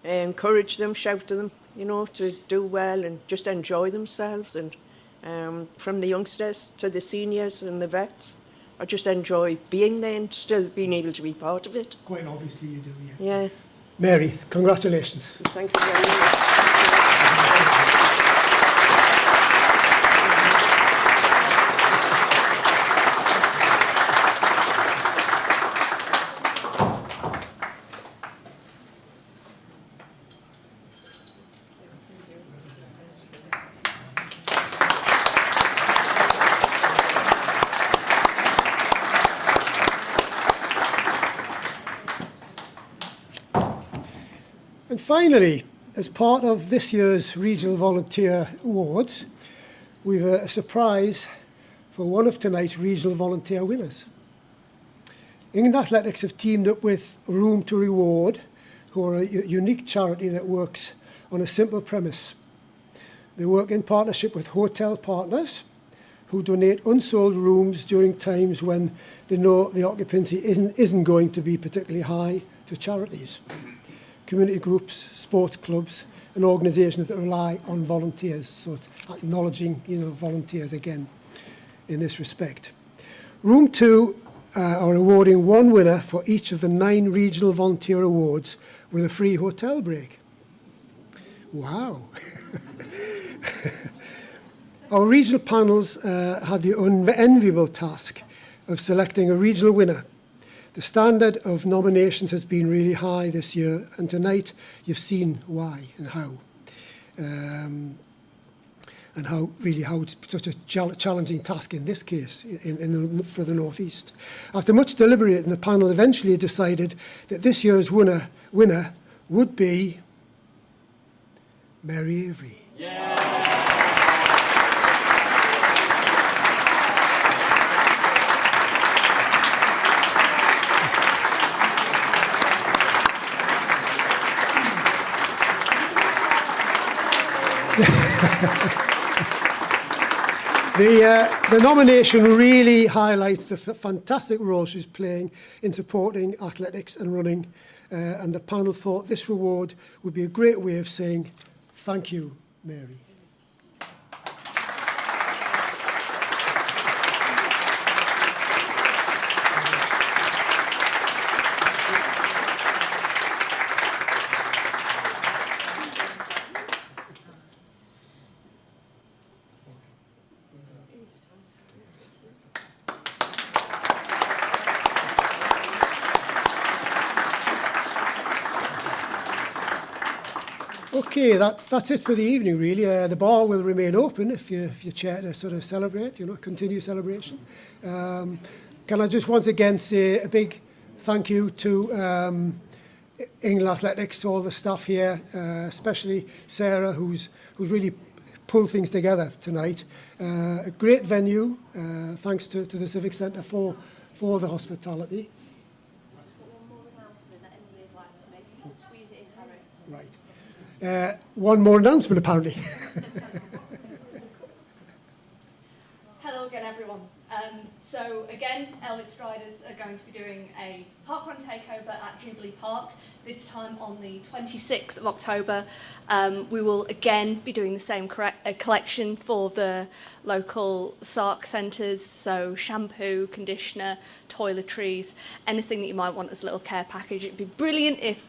encourage them, shout to them, you know, to do well and just enjoy themselves. And from the youngsters to the seniors and the vets, I just enjoy being there and still being able to be part of it. Quite obviously you do, yeah. Yeah. Mary, congratulations. Thank you very much. And finally, as part of this year's Regional Volunteer Awards, we've a surprise for one of tonight's Regional Volunteer winners. England Athletics have teamed up with Room to Reward, who are a unique charity that works on a simple premise. They work in partnership with hotel partners who donate unsold rooms during times when they know the occupancy isn't going to be particularly high to charities, community groups, sports clubs, and organisations that rely on volunteers. So it's acknowledging, volunteers again in this respect. Room 2 are awarding one winner for each of the 9 regional volunteer awards with a free hotel break. Wow. Our regional panels had the unenviable task of selecting a regional winner. The standard of nominations has been really high this year, and tonight you've seen why and how. And how it's such a challenging task in this case for the North East. After much deliberating, the panel eventually decided that this year's winner would be Mary Avery. The nomination really highlights the fantastic role she's playing in supporting athletics and running, and the panel thought this reward would be a great way of saying thank you, Mary. Okay, that's it for the evening, really. The bar will remain open if you chair to sort of celebrate, continue celebration. Can I just once again say a big thank you to England Athletics, all the staff here, especially Sarah, who's really pulled things together tonight. A great venue. Thanks to the Civic Centre for the hospitality. Right. One more announcement, apparently. Hello again, everyone. So again, Elvis Striders are going to be doing a parkrun takeover at Jubilee Park, this time on the 26th of October. We will again be doing the same collection for the local SARC centres, so shampoo, conditioner, toiletries, anything that you might want as a little care package. It'd be brilliant if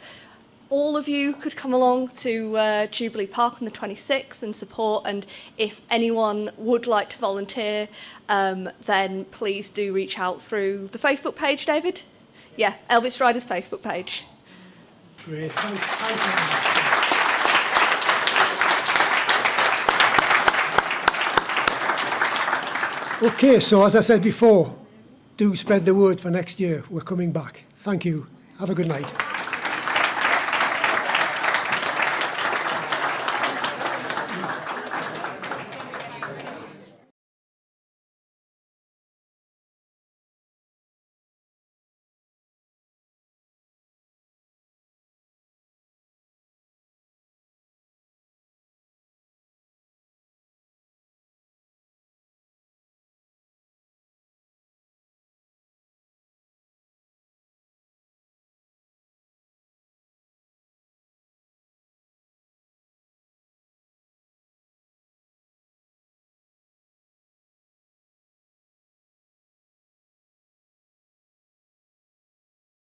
all of you could come along to Jubilee Park on the 26th and support, and if anyone would like to volunteer, then please do reach out through the Facebook page, David? Yeah, Elvis Striders' Facebook page. Great, thank you. Okay, so as I said before, do spread the word for next year. We're coming back. Thank you. Have a good night.